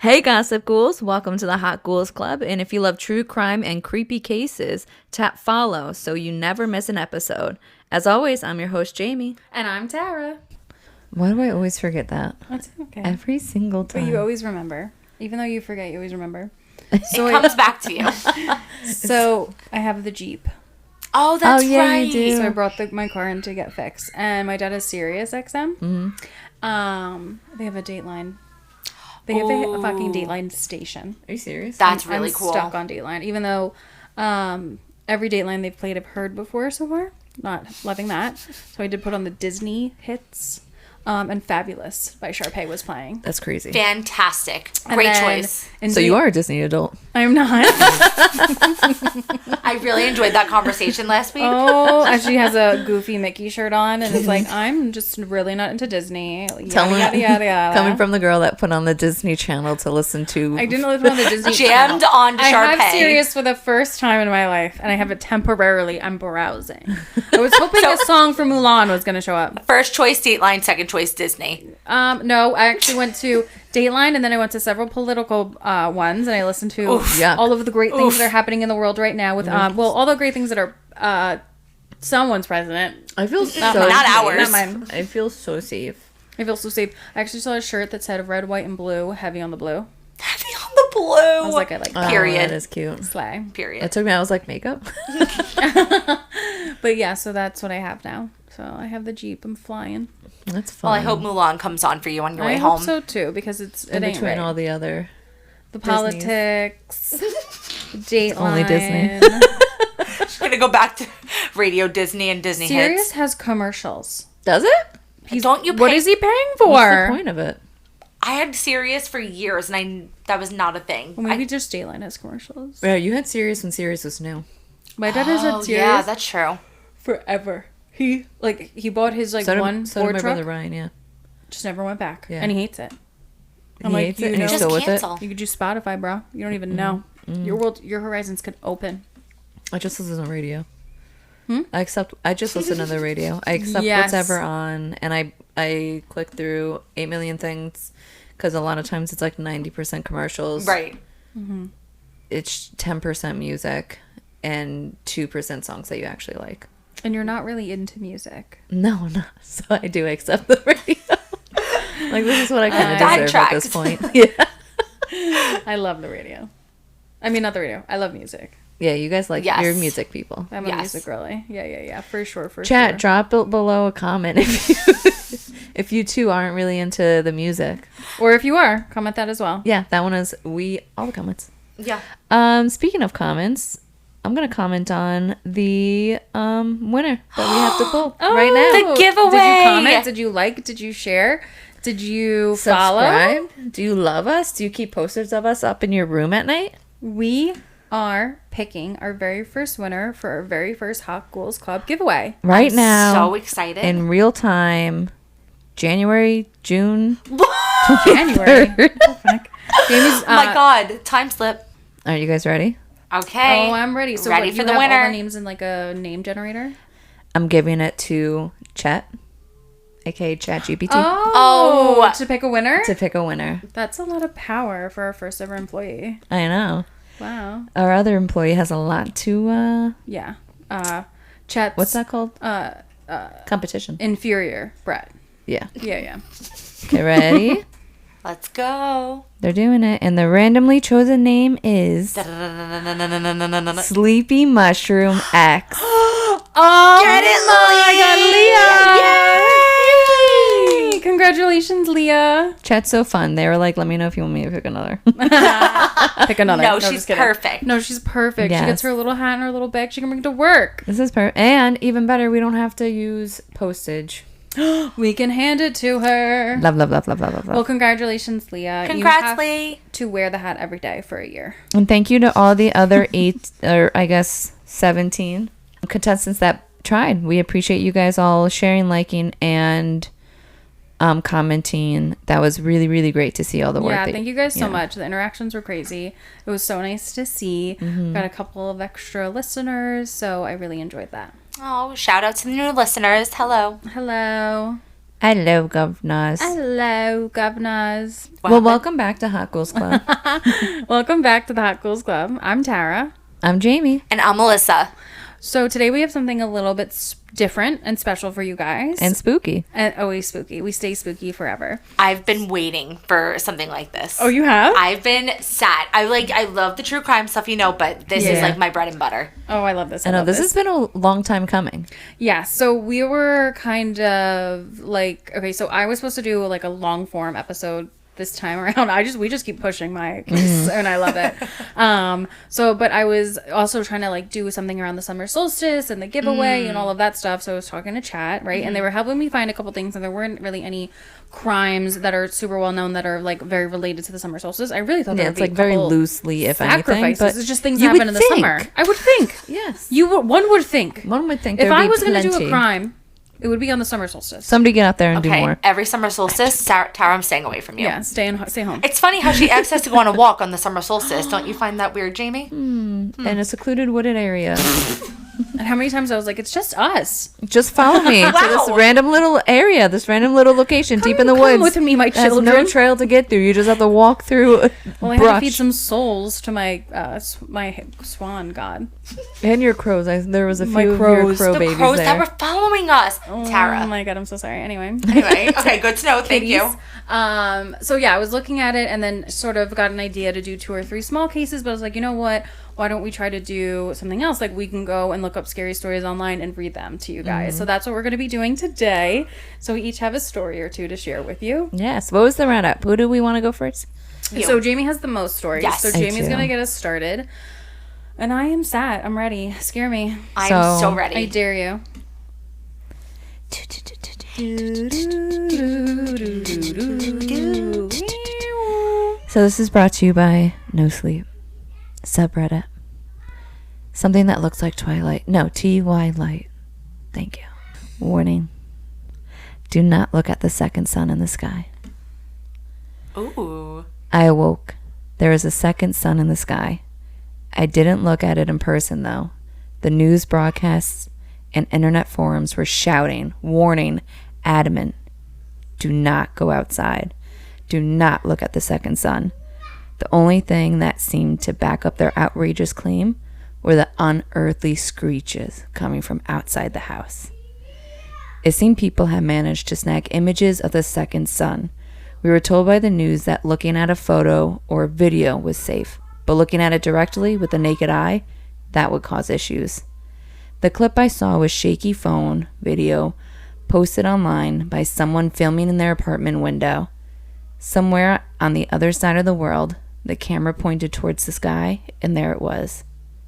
Hey Gossip Ghouls, welcome to the Hot Ghouls Club, and if you love true crime and creepy cases, tap follow so you never miss an episode. As always, I'm your host Jamie. And I'm Tara. Why do I always forget that? That's okay. Every single time. But you always remember. Even though you forget, you always remember. So it comes back to you. So I have the Jeep. Oh, that's yeah, right. you do. So I brought my car in to get fixed. And my dad has Sirius XM. Mm-hmm. They have a Dateline. They have a fucking Dateline station. Are you serious? That's really I'm cool. stuck on Dateline. Even though every Dateline they've played I've heard before so far. Not loving that. So I did put on the Disney hits. And Fabulous by Sharpay was playing. That's crazy. Fantastic. And Great then choice. in So you are a Disney adult. I'm not. I really enjoyed that conversation last week. Oh, and she has a goofy Mickey shirt on, and it's like, I'm just really not into Disney. Yada, yada, yada. Coming from the girl that put on the Disney Channel to listen to. I didn't live on the Disney Jammed Channel. on to I Sharpay. have Sirius for the first time in my life, and I have it temporarily. I'm browsing. I was hoping a song from Mulan was going to show up. First choice Dateline, second choice Disney. No, I actually went to Dateline, and then I went to several political ones, and I listened to Yuck. all of the great things that are happening in the world right now with, all the great things that are, someone's president. I feel so Not ours. Not mine. I feel so safe. I feel so safe. I actually saw a shirt that said red, white, and blue, heavy on the blue. Heavy on the blue. I was like, I like that. Period. Oh, that is cute. Slay. Period. It took me, I was like, makeup? But yeah, so that's what I have now. So I have the Jeep. I'm flying. That's fun. Well, I hope Mulan comes on for you on your I way hope home. so too, because it in ain't between right. all the other. The politics, Dateline. Only Disney. She's going to go back to Radio Disney and Disney Sirius hits. has commercials. Does it? Don't you pay? What is he paying for? What's the point of it? I had Sirius for years, and that was not a thing. Well, maybe just Dateline has commercials. Yeah, you had Sirius when Sirius was new. My dad has had Oh, Sirius yeah, that's true. forever. He bought his So did one my Ford truck, brother Ryan, yeah. just never went back, Yeah. and he hates it. I'm He like, hates you it and know, he's Just still with it. cancel. you could do Spotify, bro. You don't even know. Your horizons could open. I just listen to radio. I just listen to the radio. I accept Yes. what's ever on, and I click through 8 million things, because a lot of times it's like 90% commercials. Right. It's 10% music, and 2% songs that you actually like. And you're not really into music. No, no. So I do accept the radio. Like, this is what I kind of deserve at this point. Yeah. I love the radio. I mean, not the radio. I love music. Yeah, you guys like Yes. your music people. I'm a Yes. music girly. Yeah. For sure. Chat, drop it below a comment if you too aren't really into the music. Or if you are, comment that as well. Yeah, that one is all the comments. Yeah. Speaking of comments, I'm gonna comment on the winner that we have to pull right now. The giveaway. Did you comment? Did you like? Did you share? Did you follow? Subscribe? Do you love us? Do you keep posters of us up in your room at night? We are picking our very first winner for our very first Hot Ghouls Club giveaway. Right now, So excited. in real time, January, June. January. Jamie's, Oh my God. Time slip. Are you guys ready? Okay. Oh, I'm ready. So Ready what, for you the have winner. all the names in like a name generator? I'm giving it to Chet, aka ChatGPT, Oh. To pick a winner? to pick a winner. That's a lot of power for our first ever employee. I know. Wow. Our other employee has a lot to, Yeah. Chet's what's that called? Competition. inferior, Brett. Yeah. Yeah. Okay, ready? Let's go. They're doing it. And the randomly chosen name is Sleepy Mushroom X. Oh, Get it, Leah! Yay! Congratulations, Leah. Chat's so fun. They were like, let me know if you want me to pick another. Pick another. No, just she's kidding. perfect. No, she's perfect. Yes. She gets her little hat and her little bag. She can bring it to work. This is perfect. And even better, we don't have to use postage. We can hand it to her. Love, love, love, love, love, love, Well, love. congratulations, Leah. You Congrats, have Lee. to wear the hat every day for a year. And thank you to all the other 8, or I guess 17 contestants that tried. We appreciate you guys all sharing, liking, and commenting. That was really, really great to see all the work. Yeah, that, thank you guys so know. much. The interactions were crazy. It was so nice to see. Got a couple of extra listeners, so I really enjoyed that. Oh, shout out to the new listeners. Hello. Hello. Hello, governors. Hello, governors. Well, welcome back to Hot Ghouls Club. Welcome back to the Hot Ghouls Club. I'm Tara. I'm Jamie. And I'm Alyssa. So today we have something a little bit different and special for you guys. And spooky. And always spooky. We stay spooky forever. I've been waiting for something like this. Oh, you have? I've been sad. I love the true crime stuff, but this is like my bread and butter. Oh, I love this. I know, this has been a long time coming. Yeah, so we were kind of like, okay, so I was supposed to do like a long form episode this time around. We just keep pushing my case, and I love it. But I was also trying to like do something around the summer solstice and the giveaway and all of that stuff. So I was talking to chat, right? And they were helping me find a couple things, and there weren't really any crimes that are super well known that are like very related to the summer solstice. I really thought it's like very loosely, if sacrifices. anything, but it's just things that happen in the summer. I would think. Yes, one would think. One would think. If I was going to do a crime, it would be on the summer solstice. Somebody get out there and do more. Every summer solstice, Tara, I'm staying away from you. Yeah, stay home. It's funny how she asks us to go on a walk on the summer solstice. Don't you find that weird, Jamie? In a secluded wooded area. And how many times I was like, it's just us. Just follow me to this random little area, this random little location deep in the woods. Come with me, my children. There's no trail to get through. You just have to walk through Well, I had to feed some souls to my my swan god. And your crows. There was a My few crows. of your crow The babies crows there. that were following us. Tara. Oh my god, I'm so sorry. Anyway, Okay, good to know. Thank you. So yeah, I was looking at it and then sort of got an idea to do 2 or 3 small cases, but I was like, you know what? Why don't we try to do something else? Like we can go and look up scary stories online and read them to you guys. So that's what we're going to be doing today. So we each have a story or 2 to share with you. Yes. What was the roundup? Who do we want to go first? You. So Jamie has the most stories. Yes. So I Jamie's do. going to get us started. And I am sad. I'm ready. Scare me. I'm so ready. I dare you. So this is brought to you by No Sleep subreddit. Something that looks like Twilight. No, TY light. Thank you. Warning. Do not look at the second sun in the sky. Ooh. I awoke. There is a second sun in the sky. I didn't look at it in person, though. The news broadcasts and internet forums were shouting, warning, adamant. Do not go outside. Do not look at the second sun. The only thing that seemed to back up their outrageous claim were the unearthly screeches coming from outside the house. It seemed people had managed to snag images of the second sun. We were told by the news that looking at a photo or video was safe, but looking at it directly with the naked eye, that would cause issues. The clip I saw was shaky phone video posted online by someone filming in their apartment window. Somewhere on the other side of the world, the camera pointed towards the sky, and there it was,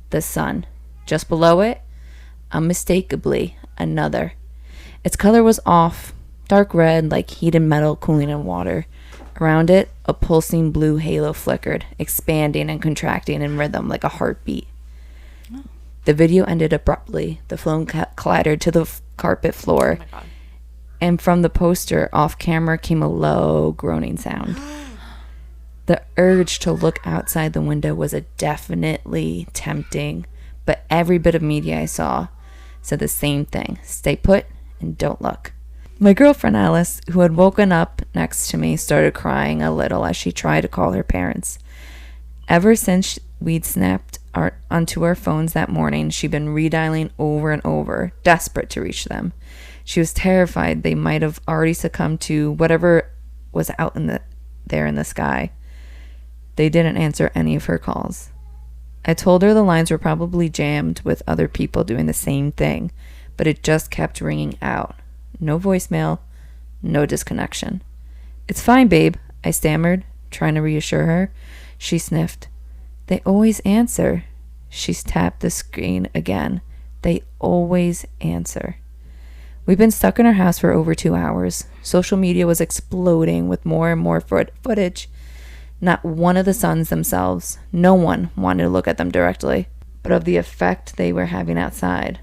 the sun. Just below it, unmistakably, another. Its color was off, dark red like heated metal cooling in water. Around it, a pulsing blue halo flickered, expanding and contracting in rhythm like a heartbeat. The video ended abruptly. The phone clattered to the carpet floor. Oh my God. And from the poster off camera came a low groaning sound. The urge to look outside the window was definitely tempting, but every bit of media I saw said the same thing. Stay put and don't look. My girlfriend Alice, who had woken up next to me, started crying a little as she tried to call her parents. Ever since we'd snapped onto our phones that morning, she'd been redialing over and over, desperate to reach them. She was terrified they might have already succumbed to whatever was out there in the sky. They didn't answer any of her calls. I told her the lines were probably jammed with other people doing the same thing, but it just kept ringing out. No voicemail, no disconnection. It's fine, babe, I stammered, trying to reassure her. She sniffed. They always answer. She tapped the screen again. They always answer. We've been stuck in our house for over 2 hours. Social media was exploding with more and more footage. Not one of the suns themselves, no one wanted to look at them directly, but of the effect they were having outside.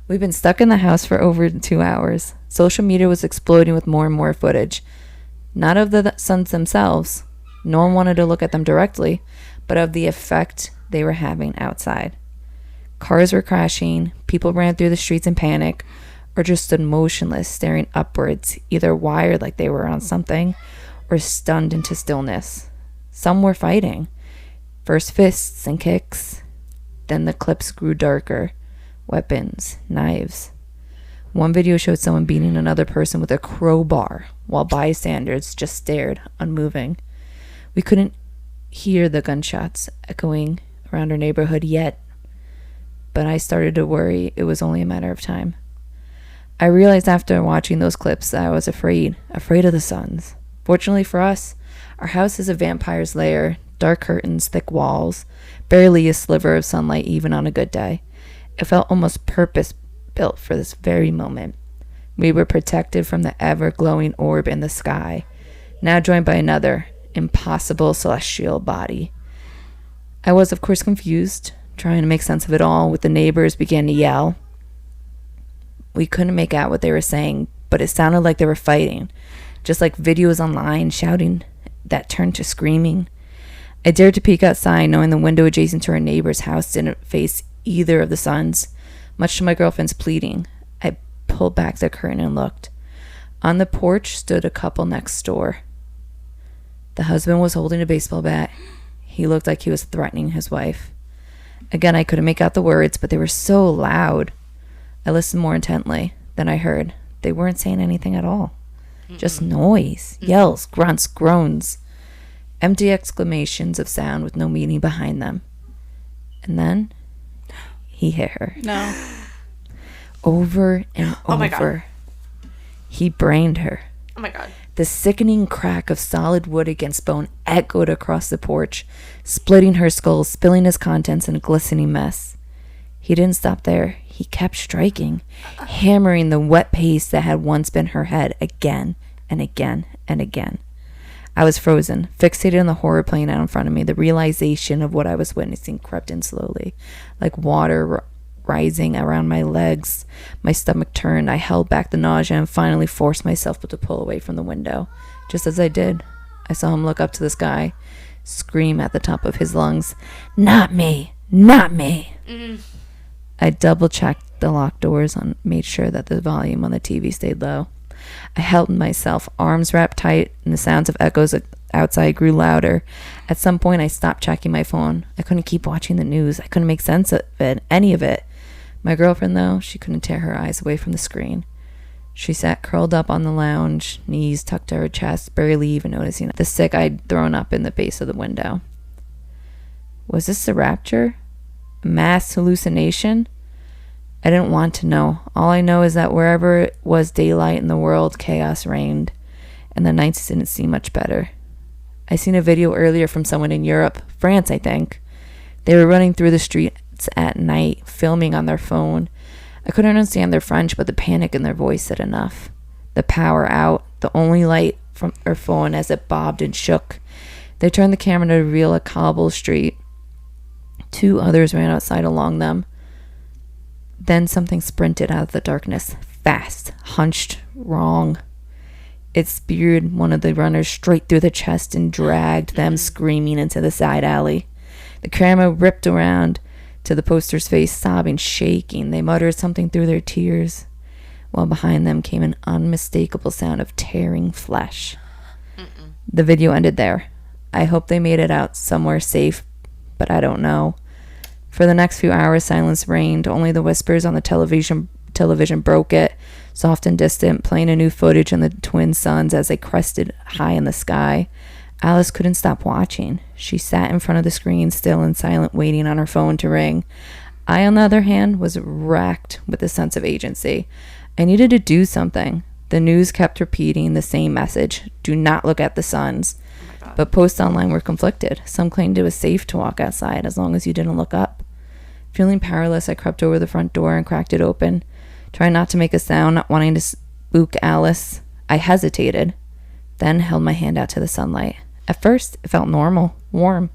We've been stuck in the house for over 2 hours. Social media was exploding with more and more footage. Not of the suns themselves, no one wanted to look at them directly, but of the effect they were having outside. Cars were crashing, people ran through the streets in panic, or just stood motionless, staring upwards, either wired like they were on something or stunned into stillness. Some were fighting. First fists and kicks. Then the clips grew darker. Weapons, knives. One video showed someone beating another person with a crowbar while bystanders just stared, unmoving. We couldn't hear the gunshots echoing around our neighborhood yet, but I started to worry it was only a matter of time. I realized after watching those clips that I was afraid of the suns. Fortunately for us, our house is a vampire's lair, dark curtains, thick walls, barely a sliver of sunlight even on a good day. It felt almost purpose-built for this very moment. We were protected from the ever-glowing orb in the sky, now joined by another impossible celestial body. I was, of course, confused, trying to make sense of it all, with the neighbors began to yell. We couldn't make out what they were saying, but it sounded like they were fighting, just like videos online shouting that turned to screaming. I dared to peek outside, knowing the window adjacent to our neighbor's house didn't face either of the suns. Much to my girlfriend's pleading, I pulled back the curtain and looked. On the porch stood a couple next door. The husband was holding a baseball bat. He looked like he was threatening his wife. Again, I couldn't make out the words, but they were so loud. I listened more intently. Then I heard they weren't saying anything at all. Just noise, yells, grunts, groans. Empty exclamations of sound with no meaning behind them. And then he hit her. No. Over and Oh my over. He brained her. Oh my God. The sickening crack of solid wood against bone echoed across the porch, splitting her skull, spilling his contents in a glistening mess. He didn't stop there. He kept striking, hammering the wet paste that had once been her head again and again and again. I was frozen, fixated on the horror playing out in front of me. The realization of what I was witnessing crept in slowly, like water rising around my legs. My stomach turned. I held back the nausea and finally forced myself to pull away from the window. Just as I did, I saw him look up to the sky, scream at the top of his lungs, "Not me! Not me!" I double-checked the locked doors and made sure that the volume on the TV stayed low. I held myself, arms wrapped tight, and the sounds of echoes outside grew louder. At some point, I stopped checking my phone. I couldn't keep watching the news. I couldn't make sense of it, any of it. My girlfriend, though, she couldn't tear her eyes away from the screen. She sat curled up on the lounge, knees tucked to her chest, barely even noticing the stick I'd thrown up in the base of the window. Was this the rapture? A mass hallucination? I didn't want to know. All I know is that wherever it was daylight in the world, chaos reigned, and the nights didn't seem much better. I seen a video earlier from someone in Europe, France, I think. They were running through the streets at night, filming on their phone. I couldn't understand their French, but the panic in their voice said enough. The power out, the only light from her phone as it bobbed and shook. They turned the camera to reveal a cobble street. Two others ran outside along them. Then something sprinted out of the darkness, fast, hunched, wrong. It speared one of the runners straight through the chest and dragged them screaming into the side alley. The camera ripped around to the poster's face, sobbing, shaking. They muttered something through their tears, while behind them came an unmistakable sound of tearing flesh. The video ended there. I hope they made it out somewhere safe, but I don't know. For the next few hours, silence reigned. Only the whispers on the television broke it, soft and distant, playing a new footage of the twin suns as they crested high in the sky. Alice couldn't stop watching. She sat in front of the screen, still and silent, waiting on her phone to ring. I, on the other hand, was racked with a sense of agency. I needed to do something. The news kept repeating the same message: do not look at the suns. But posts online were conflicted. Some claimed it was safe to walk outside as long as you didn't look up. Feeling powerless, I crept over the front door and cracked it open, trying not to make a sound, not wanting to spook Alice. I hesitated, then held my hand out to the sunlight. At first, it felt normal, warm,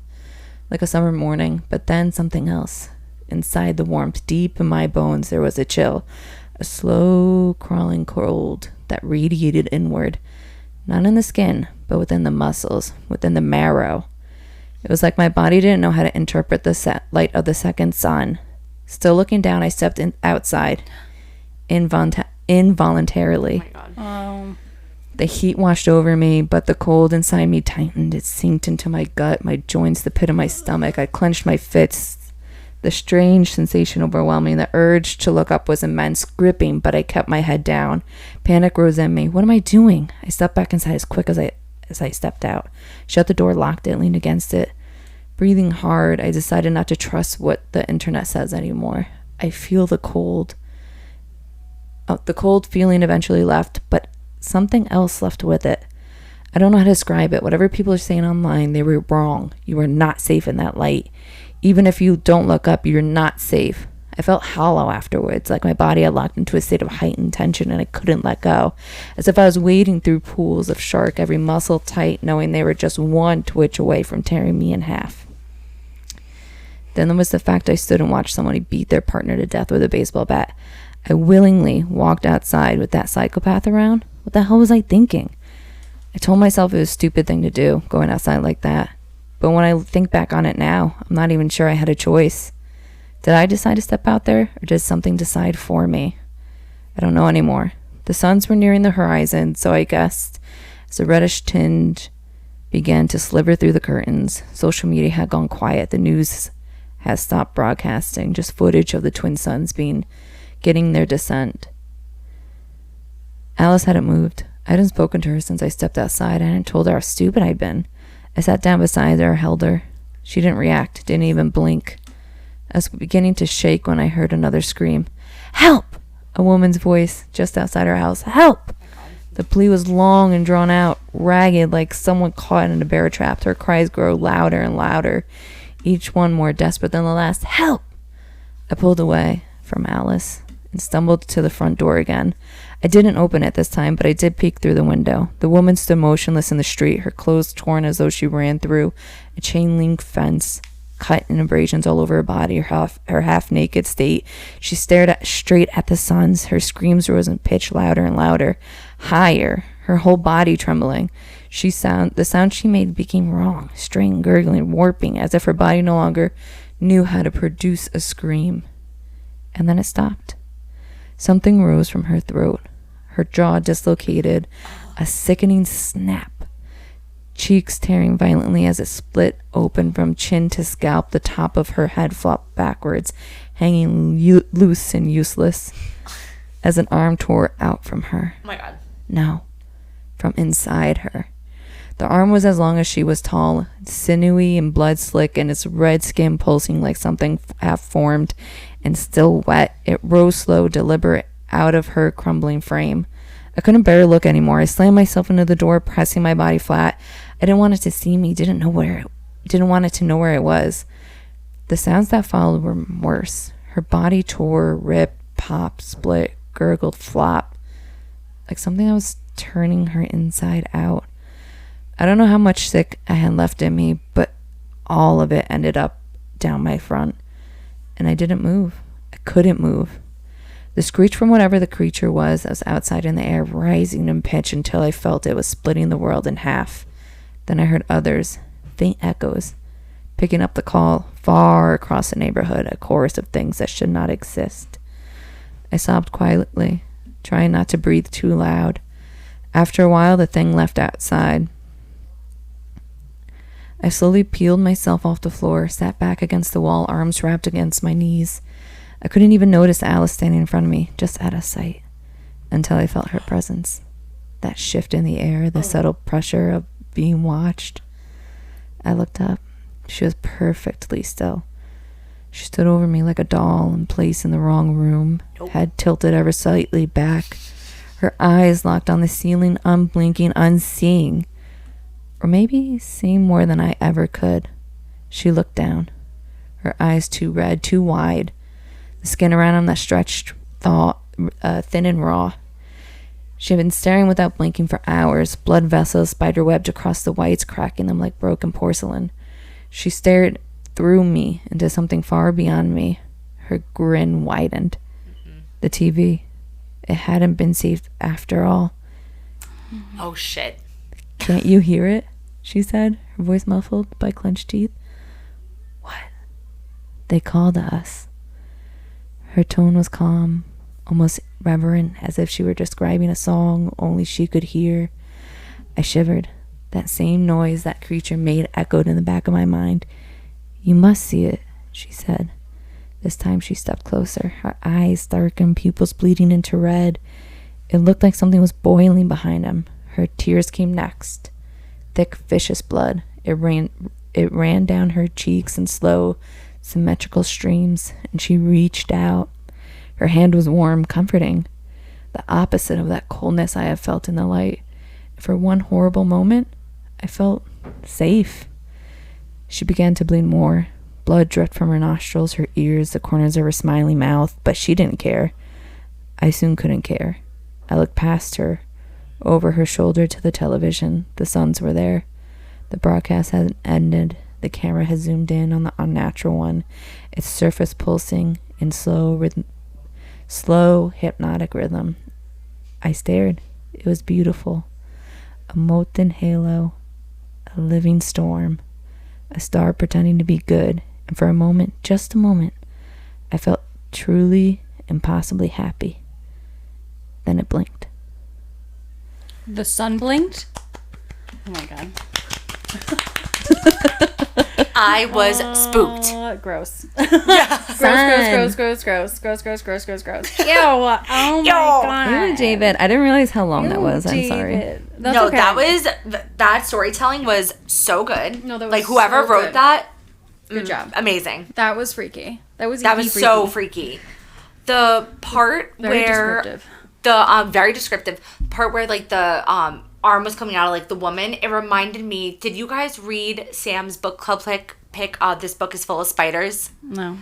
like a summer morning, but then something else. Inside the warmth, deep in my bones, there was a chill, a slow crawling cold that radiated inward, not in the skin, but within the muscles, within the marrow. It was like my body didn't know how to interpret the light of the second sun. Still looking down, I stepped outside. involuntarily. Oh my God. The heat washed over me, but the cold inside me tightened. It sinked into my gut, my joints, the pit of my stomach. I clenched my fists. The strange sensation overwhelmed me. The urge to look up was immense, gripping, but I kept my head down. Panic rose in me. What am I doing? I stepped back inside as quick as I stepped out. Shut the door, locked it, leaned against it. Breathing hard, I decided not to trust what the internet says anymore. I feel the cold. The cold feeling eventually left, but something else left with it. I don't know how to describe it. Whatever people are saying online, they were wrong. You are not safe in that light. Even if you don't look up, you're not safe. I felt hollow afterwards, like my body had locked into a state of heightened tension and I couldn't let go. As if I was wading through pools of shark, every muscle tight, knowing they were just one twitch away from tearing me in half. Then there was the fact I stood and watched someone beat their partner to death with a baseball bat. I willingly walked outside with that psychopath around. What the hell was I thinking? I told myself it was a stupid thing to do, going outside like that. But when I think back on it now, I'm not even sure I had a choice. Did I decide to step out there, or did something decide for me? I don't know anymore. The suns were nearing the horizon, so I guessed as a reddish tinge began to sliver through the curtains. Social media had gone quiet. The news has stopped broadcasting, just footage of the twin suns getting their descent. Alice hadn't moved. I hadn't spoken to her since I stepped outside. I hadn't told her how stupid I'd been. I sat down beside her, held her. She didn't react, didn't even blink. I was beginning to shake when I heard another scream. Help! A woman's voice just outside her house. Help! The plea was long and drawn out, ragged like someone caught in a bear trap. Her cries grew louder and louder, each one more desperate than the last. Help! I pulled away from Alice and stumbled to the front door again. I didn't open it this time, but I did peek through the window. The woman stood motionless in the street, her clothes torn as though she ran through a chain-link fence, cut and abrasions all over her body, her half-naked state. She stared straight at the suns. Her screams rose in pitch, louder and louder, higher, her whole body trembling. The sound she made became wrong, strained, gurgling, warping, as if her body no longer knew how to produce a scream. And then it stopped. Something rose from her throat. Her jaw dislocated, a sickening snap. Cheeks tearing violently as it split open from chin to scalp. The top of her head flopped backwards, hanging loose and useless, as an arm tore out from her. Oh my God. No, from inside her. The arm was as long as she was tall, sinewy and blood-slick, and its red skin pulsing like something half-formed and still wet. It rose slow, deliberate, out of her crumbling frame. I couldn't bear to look anymore. I slammed myself into the door, pressing my body flat. I didn't want it to see me, didn't want it to know where I was. The sounds that followed were worse. Her body tore, ripped, popped, split, gurgled, flopped, like something that was turning her inside out. I don't know how much sick I had left in me, but all of it ended up down my front. And I didn't move. I couldn't move. The screech from whatever the creature was outside in the air, rising in pitch until I felt it was splitting the world in half. Then I heard others, faint echoes, picking up the call far across the neighborhood, a chorus of things that should not exist. I sobbed quietly, trying not to breathe too loud. After a while, the thing left outside. I slowly peeled myself off the floor, sat back against the wall, arms wrapped against my knees. I couldn't even notice Alice standing in front of me, just out of sight, until I felt her presence. That shift in the air, the subtle pressure of being watched. I looked up. She was perfectly still. She stood over me like a doll in place in the wrong room, head tilted ever slightly back, her eyes locked on the ceiling, unblinking, unseeing. Or maybe seeing more than I ever could. She looked down, her eyes too red, too wide, the skin around them that stretched thin and raw. She had been staring without blinking for hours, blood vessels spiderwebbed across the whites, cracking them like broken porcelain. She stared through me into something far beyond me. Her grin widened. Mm-hmm. The TV. It hadn't been safe after all. Oh, shit. Can't you hear it? She said, her voice muffled by clenched teeth. What? They called us. Her tone was calm, almost reverent, as if she were describing a song only she could hear. I shivered. That same noise that creature made echoed in the back of my mind. "You must see it," she said. This time she stepped closer, her eyes darkened, pupils bleeding into red. It looked like something was boiling behind him. Her tears came next. Thick, vicious blood. It ran down her cheeks in slow, symmetrical streams, and she reached out. Her hand was warm, comforting, the opposite of that coldness I had felt in the light. For one horrible moment, I felt safe. She began to bleed more. Blood dripped from her nostrils, her ears, the corners of her smiling mouth, but she didn't care. I soon couldn't care. I looked past her, over her shoulder to the television. The Suns were there. The broadcast had ended. The camera had zoomed in on the unnatural one, its surface pulsing in slow, hypnotic rhythm. I stared. It was beautiful. A molten halo, a living storm, a star pretending to be good, and for a moment, just a moment, I felt truly, impossibly happy. Then it blinked. The sun blinked? Oh my god. I was spooked. Gross. Yeah. Gross. Ew. Oh my god. Ooh, David. I didn't realize how long that was. I'm sorry. That's No, okay. that storytelling was so good. No, that was like whoever so wrote good. that, Good job. amazing. That was freaky. That was So freaky. The part Very where descriptive. the very descriptive part where like the arm was coming out of like the woman, it reminded me. Did you guys read Sam's book club pick? This book is full of spiders. No.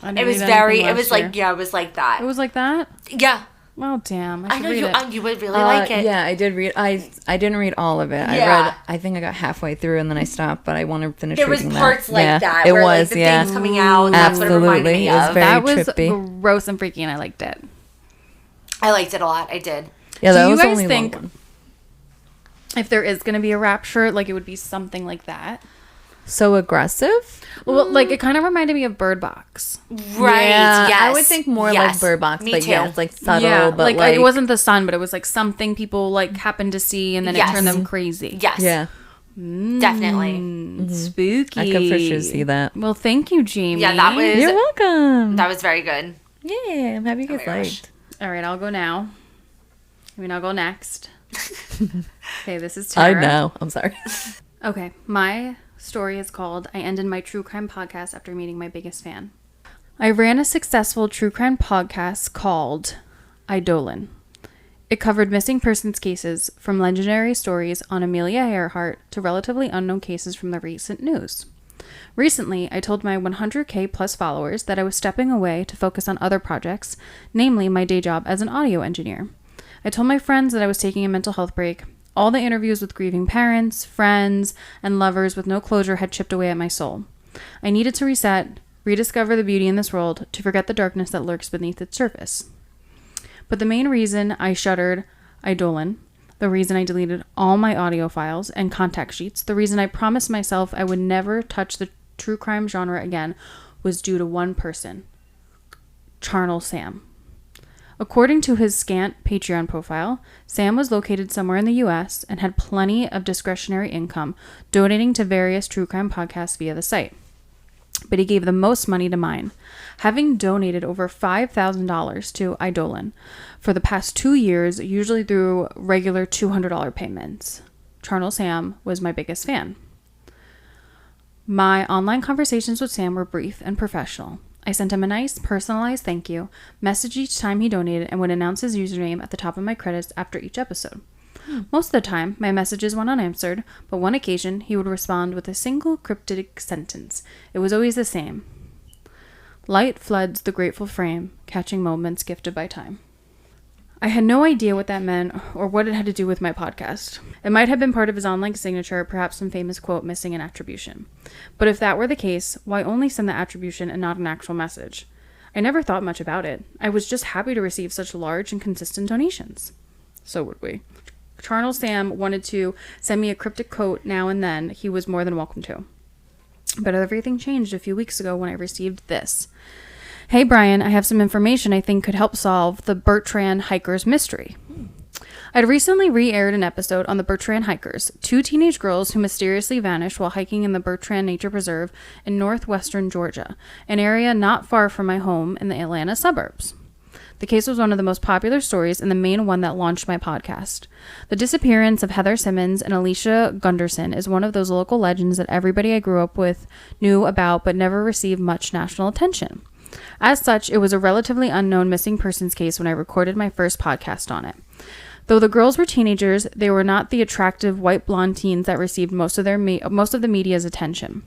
I didn't It was read very. anything It was last year. like it was like that. It was like that? Yeah. Oh damn. I I should know read you. it. You would really like it. Yeah, I did read. I didn't read all of it. Yeah. I think I got halfway through and then I stopped, but I want to finish There was reading parts that. like Yeah, that. It where, was, like, the yeah. things coming out. That's what it reminded Absolutely. me It was of. very That was trippy. gross and freaky and I liked it. I liked it a lot. I did. Yeah, that Do you was guys only think- one. If there is going to be a rapture, like it would be something like that. So aggressive? Well, like it kind of reminded me of Bird Box. Right. Yeah, Yes. I would think more Yes. like Bird Box, Me but too. yeah, it's like subtle, Yeah, but like it wasn't the sun, but it was like something people like happened to see and then Yes. it turned them crazy. Yes. Yeah, Definitely. Spooky. I could for sure see that. Well, thank you, Jamie. Yeah, that was You're welcome. that was very good. Yeah, I'm happy you guys my gosh. liked. All right, I'll go now. I mean, I'll go next. Okay, this is I Tara. know. I'm sorry. Okay, my story is called I Ended My True Crime Podcast After Meeting My Biggest Fan. I ran a successful true crime podcast called Idolin. It covered missing persons cases from legendary stories on Amelia Earhart to relatively unknown cases from the recent news. Recently, I told my 100K plus followers that I was stepping away to focus on other projects, namely my day job as an audio engineer. I told my friends that I was taking a mental health break. All the interviews with grieving parents, friends, and lovers with no closure had chipped away at my soul. I needed to reset, rediscover the beauty in this world, to forget the darkness that lurks beneath its surface. But the main reason I shuttered Idolin, the reason I deleted all my audio files and contact sheets, the reason I promised myself I would never touch the true crime genre again, was due to one person, Charnel Sam. According to his scant Patreon profile, Sam was located somewhere in the U.S. and had plenty of discretionary income, donating to various true crime podcasts via the site. But he gave the most money to mine, having donated over $5,000 to Idolin for the past 2 years, usually through regular $200 payments. Charnel Sam was my biggest fan. My online conversations with Sam were brief and professional. I sent him a nice, personalized thank you message each time he donated and would announce his username at the top of my credits after each episode. Most of the time, my messages went unanswered, but one occasion, he would respond with a single cryptic sentence. It was always the same. Light floods the grateful frame, catching moments gifted by time. I had no idea what that meant or what it had to do with my podcast. It might have been part of his online signature, perhaps some famous quote missing an attribution. But if that were the case, why only send the attribution and not an actual message? I never thought much about it. I was just happy to receive such large and consistent donations. So would we. Charnel Sam wanted to send me a cryptic quote now and then. He was more than welcome to. But everything changed a few weeks ago when I received this. Hey, Brian, I have some information I think could help solve the Bertrand hikers mystery. I'd recently re-aired an episode on the Bertrand hikers, 2 teenage girls who mysteriously vanished while hiking in the Bertrand Nature Preserve in northwestern Georgia, an area not far from my home in the Atlanta suburbs. The case was one of the most popular stories and the main one that launched my podcast. The disappearance of Heather Simmons and Alicia Gunderson is one of those local legends that everybody I grew up with knew about but never received much national attention. As such, it was a relatively unknown missing persons case when I recorded my first podcast on it. Though the girls were teenagers, they were not the attractive white blonde teens that received most of the media's attention.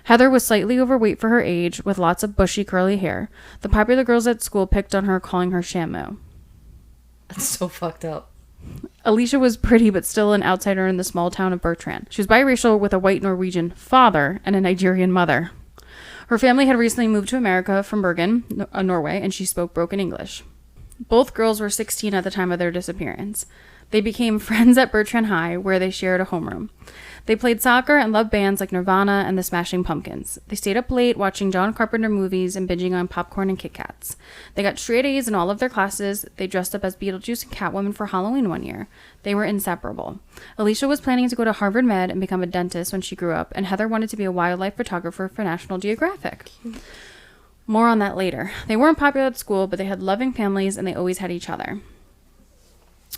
Heather was slightly overweight for her age, with lots of bushy curly hair. The popular girls at school picked on her, calling her Shamu. That's so fucked up. Alicia was pretty, but still an outsider in the small town of Bertrand. She was biracial with a white Norwegian father and a Nigerian mother. Her family had recently moved to America from Bergen, Norway, and she spoke broken English. Both girls were 16 at the time of their disappearance. They became friends at Bertrand High, where they shared a homeroom. They played soccer and loved bands like Nirvana and the Smashing Pumpkins. They stayed up late watching John Carpenter movies and binging on popcorn and Kit Kats. They got straight A's in all of their classes. They dressed up as Beetlejuice and Catwoman for Halloween one year. They were inseparable. Alicia was planning to go to Harvard Med and become a dentist when she grew up, and Heather wanted to be a wildlife photographer for National Geographic. More on that later. They weren't popular at school, but they had loving families and they always had each other.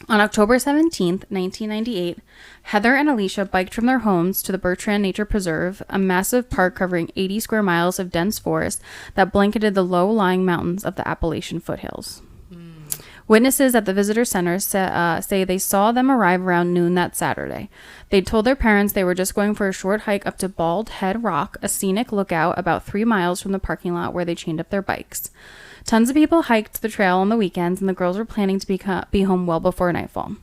On October 17th, 1998, Heather and Alicia biked from their homes to the Bertrand Nature Preserve, a massive park covering 80 square miles of dense forest that blanketed the low-lying mountains of the Appalachian foothills. Witnesses at the visitor center say they saw them arrive around noon that Saturday. They told their parents they were just going for a short hike up to Bald Head Rock, a scenic lookout about 3 miles from the parking lot where they chained up their bikes. Tons of people hiked the trail on the weekends, and the girls were planning to be home well before nightfall.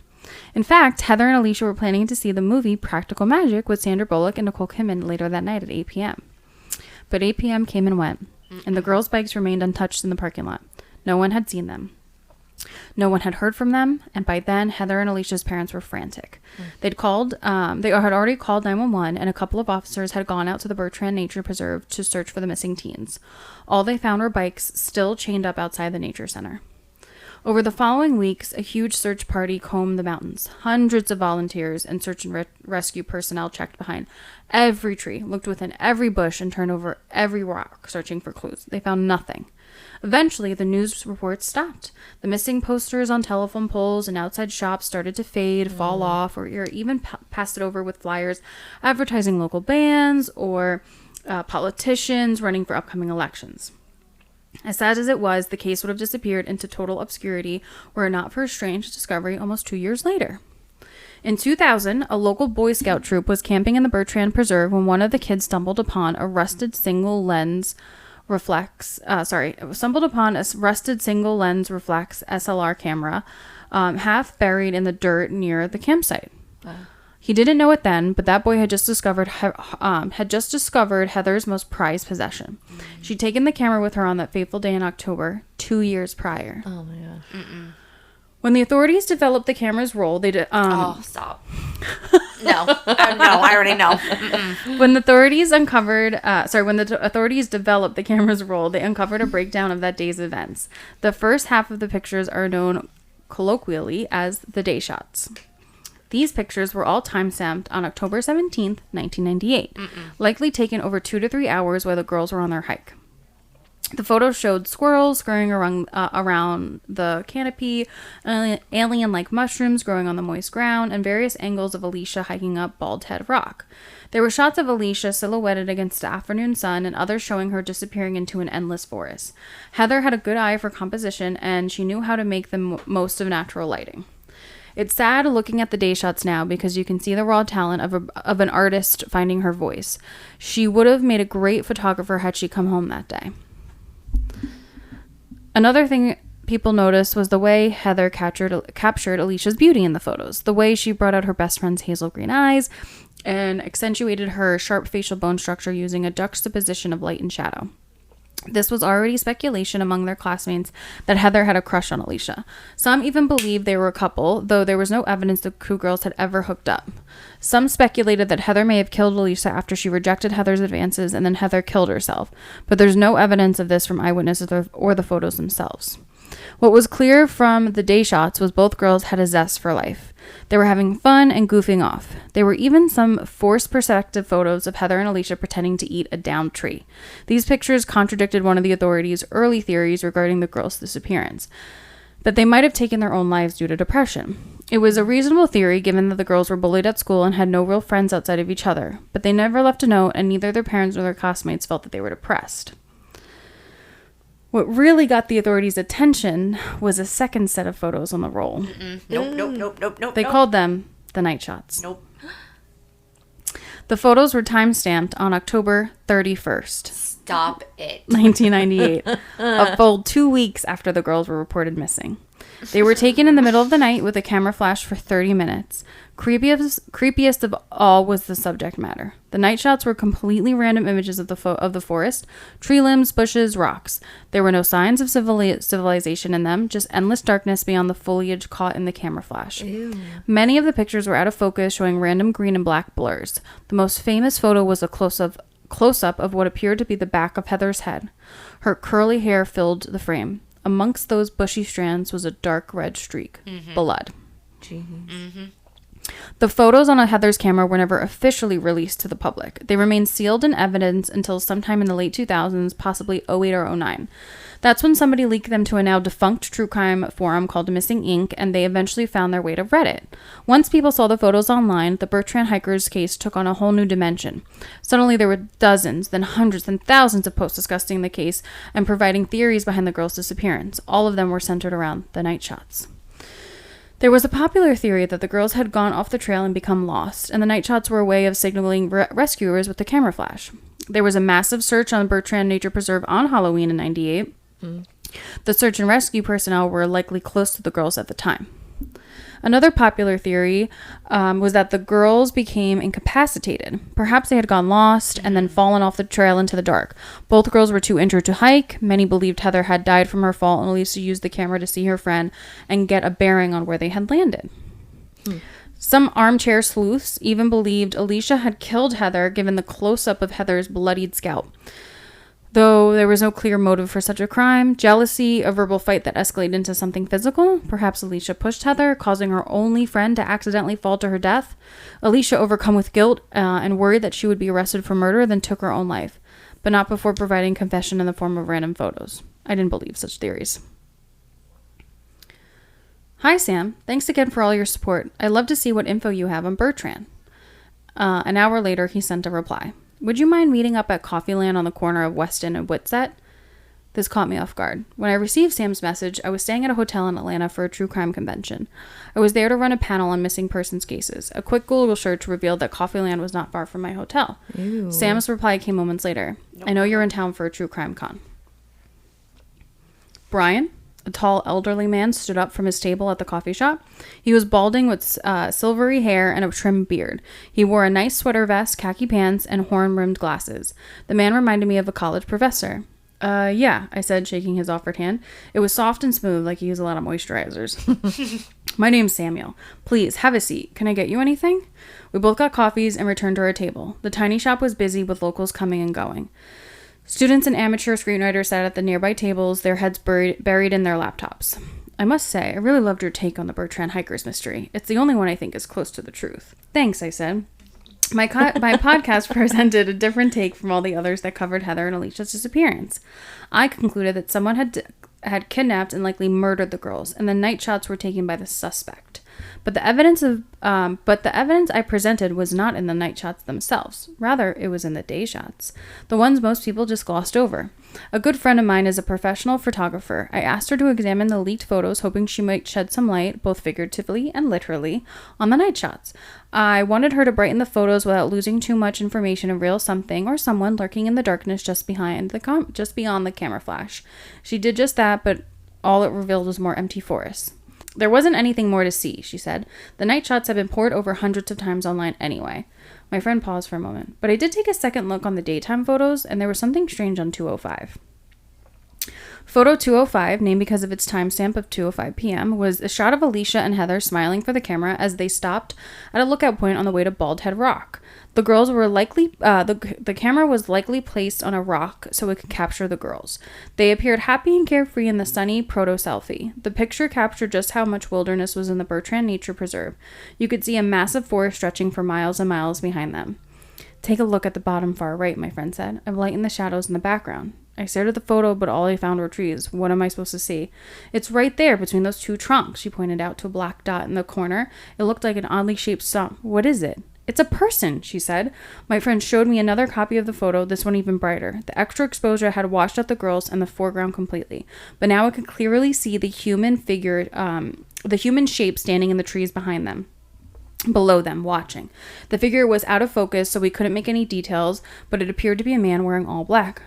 In fact, Heather and Alicia were planning to see the movie Practical Magic with Sandra Bullock and Nicole Kidman later that night at 8 p.m. But 8 p.m. came and went, and the girls' bikes remained untouched in the parking lot. No one had seen them. No one had heard from them, and by then, Heather and Alicia's parents were frantic. They had already called 911, and a couple of officers had gone out to the Bertrand Nature Preserve to search for the missing teens. All they found were bikes still chained up outside the nature center. Over the following weeks, a huge search party combed the mountains. Hundreds of volunteers and search and rescue personnel checked behind every tree, looked within every bush, and turned over every rock, searching for clues. They found nothing. Eventually, the news reports stopped. The missing posters on telephone poles and outside shops started to fade, fall off, or even passed it over with flyers advertising local bands or politicians running for upcoming elections. As sad as it was, the case would have disappeared into total obscurity were it not for a strange discovery almost 2 years later. In 2000, a local Boy Scout troop was camping in the Bertrand Preserve when one of the kids stumbled upon a rusted single lens reflex SLR camera, half buried in the dirt near the campsite. He didn't know it then, but that boy had just discovered Heather's most prized possession. She'd taken the camera with her on that fateful day in October, 2 years prior. Oh my gosh. When the authorities developed the camera's role, they did. Oh, stop. No, I already know. When the authorities developed the camera's role, they uncovered a breakdown of that day's events. The first half of the pictures are known colloquially as the day shots. These pictures were all time-stamped on October 17th, 1998, likely taken over 2 to 3 hours while the girls were on their hike. The photos showed squirrels scurrying around the canopy, alien-like mushrooms growing on the moist ground, and various angles of Alicia hiking up Bald Head Rock. There were shots of Alicia silhouetted against the afternoon sun and others showing her disappearing into an endless forest. Heather had a good eye for composition, and she knew how to make the most of natural lighting. It's sad looking at the day shots now because you can see the raw talent of an artist finding her voice. She would have made a great photographer had she come home that day. Another thing people noticed was the way Heather captured Alicia's beauty in the photos. The way she brought out her best friend's hazel green eyes and accentuated her sharp facial bone structure using a juxtaposition of light and shadow. This was already speculation among their classmates that Heather had a crush on Alicia. Some even believed they were a couple, though there was no evidence the two girls had ever hooked up. Some speculated that Heather may have killed Alicia after she rejected Heather's advances and then Heather killed herself, but there's no evidence of this from eyewitnesses or the photos themselves. What was clear from the day shots was both girls had a zest for life. They were having fun and goofing off. There were even some forced perspective photos of Heather and Alicia pretending to eat a downed tree. These pictures contradicted one of the authorities' early theories regarding the girls' disappearance, that they might have taken their own lives due to depression. It was a reasonable theory given that the girls were bullied at school and had no real friends outside of each other, but they never left a note and neither their parents nor their classmates felt that they were depressed. What really got the authorities' attention was a second set of photos on the roll. Nope. They called them the night shots. Nope. The photos were time-stamped on October 31st. Stop it. 1998, a full 2 weeks after the girls were reported missing. They were taken in the middle of the night with a camera flash for 30 minutes. Creepiest of all was the subject matter. The night shots were completely random images of the forest, tree limbs, bushes, rocks. There were no signs of civilization in them, just endless darkness beyond the foliage caught in the camera flash. Ew. Many of the pictures were out of focus, showing random green and black blurs. The most famous photo was a close-up of what appeared to be the back of Heather's head. Her curly hair filled the frame. Amongst those bushy strands was a dark red streak. Blood. Jeez. The photos on Heather's camera were never officially released to the public. They remained sealed in evidence until sometime in the late 2000s, possibly 08 or 09. That's when somebody leaked them to a now defunct true crime forum called Missing Inc., and they eventually found their way to Reddit. Once people saw the photos online, the Bertrand hikers case took on a whole new dimension. Suddenly there were dozens, then hundreds and thousands of posts discussing the case and providing theories behind the girls' disappearance. All of them were centered around the night shots. There was a popular theory that the girls had gone off the trail and become lost, and the night shots were a way of signaling rescuers with the camera flash. There was a massive search on Bertrand Nature Preserve on Halloween in 98. The search and rescue personnel were likely close to the girls at the time. Another popular theory was that the girls became incapacitated. Perhaps they had gone lost and then fallen off the trail into the dark. Both girls were too injured to hike. Many believed Heather had died from her fall, and Alyssa used the camera to see her friend and get a bearing on where they had landed. Some armchair sleuths even believed Alicia had killed Heather, given the close-up of Heather's bloodied scalp. Though there was no clear motive for such a crime, jealousy, a verbal fight that escalated into something physical. Perhaps Alicia pushed Heather, causing her only friend to accidentally fall to her death. Alicia, overcome with guilt and worried that she would be arrested for murder, then took her own life, but not before providing confession in the form of random photos. I didn't believe such theories. Hi, Sam. Thanks again for all your support. I'd love to see what info you have on Bertrand. An hour later, he sent a reply. Would you mind meeting up at Coffeeland on the corner of Weston and Whitsett? This caught me off guard. When I received Sam's message, I was staying at a hotel in Atlanta for a true crime convention. I was there to run a panel on missing persons cases. A quick Google search revealed that Coffeeland was not far from my hotel. Ew. Sam's reply came moments later. I know you're in town for a true crime con. Brian, a tall, elderly man, stood up from his table at the coffee shop. He was balding with silvery hair and a trimmed beard. He wore a nice sweater vest, khaki pants, and horn-rimmed glasses. The man reminded me of a college professor. Yeah, I said, shaking his offered hand. It was soft and smooth, like he used a lot of moisturizers. My name's Samuel. Please, have a seat. Can I get you anything? We both got coffees and returned to our table. The tiny shop was busy with locals coming and going. Students and amateur screenwriters sat at the nearby tables, their heads buried in their laptops. I must say, I really loved your take on the Bertrand hikers mystery. It's the only one I think is close to the truth. Thanks, I said. My podcast presented a different take from all the others that covered Heather and Alicia's disappearance. I concluded that someone had kidnapped and likely murdered the girls, and the night shots were taken by the suspect. But the evidence I presented was not in the night shots themselves. Rather, it was in the day shots, the ones most people just glossed over. A good friend of mine is a professional photographer. I asked her to examine the leaked photos, hoping she might shed some light, both figuratively and literally, on the night shots. I wanted her to brighten the photos without losing too much information and reveal something or someone lurking in the darkness just beyond the camera flash. She did just that, but all it revealed was more empty forest. There wasn't anything more to see, she said. The night shots have been poured over hundreds of times online anyway. My friend paused for a moment. But I did take a second look on the daytime photos, and there was something strange on 205. Photo 205, named because of its timestamp of 2:05 p.m., was a shot of Alicia and Heather smiling for the camera as they stopped at a lookout point on the way to Bald Head Rock. The girls were likely, the camera was likely placed on a rock so it could capture the girls. They appeared happy and carefree in the sunny proto-selfie. The picture captured just how much wilderness was in the Bertrand Nature Preserve. You could see a massive forest stretching for miles and miles behind them. Take a look at the bottom far right, my friend said. I've lightened the shadows in the background. I stared at the photo, but all I found were trees. What am I supposed to see? It's right there between those two trunks, she pointed out to a black dot in the corner. It looked like an oddly shaped stump. What is it? It's a person, she said. My friend showed me another copy of the photo, this one even brighter. The extra exposure had washed out the girls and the foreground completely. But now I could clearly see the human figure, the human shape standing in the trees behind them. Below them, watching. The figure was out of focus, so we couldn't make any details, but it appeared to be a man wearing all black.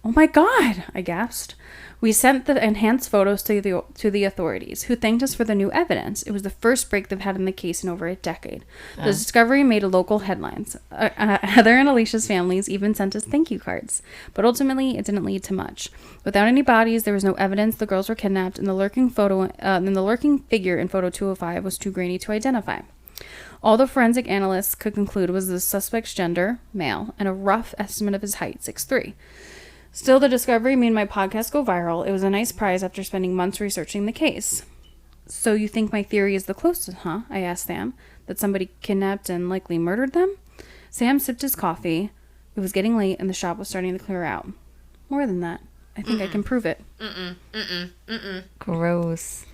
Oh my God, I gasped. We sent the enhanced photos to the authorities, who thanked us for the new evidence. It was the first break they've had in the case in over a decade. The discovery made local headlines. Heather and Alicia's families even sent us thank you cards. But ultimately, it didn't lead to much. Without any bodies, there was no evidence the girls were kidnapped, and the lurking figure in photo 205 was too grainy to identify. All the forensic analysts could conclude was the suspect's gender, male, and a rough estimate of his height, 6'3". Still, the discovery made my podcast go viral. It was a nice prize after spending months researching the case. So you think my theory is the closest, huh? I asked Sam. That somebody kidnapped and likely murdered them? Sam sipped his coffee. It was getting late and the shop was starting to clear out. More than that. I think I can prove it. Gross.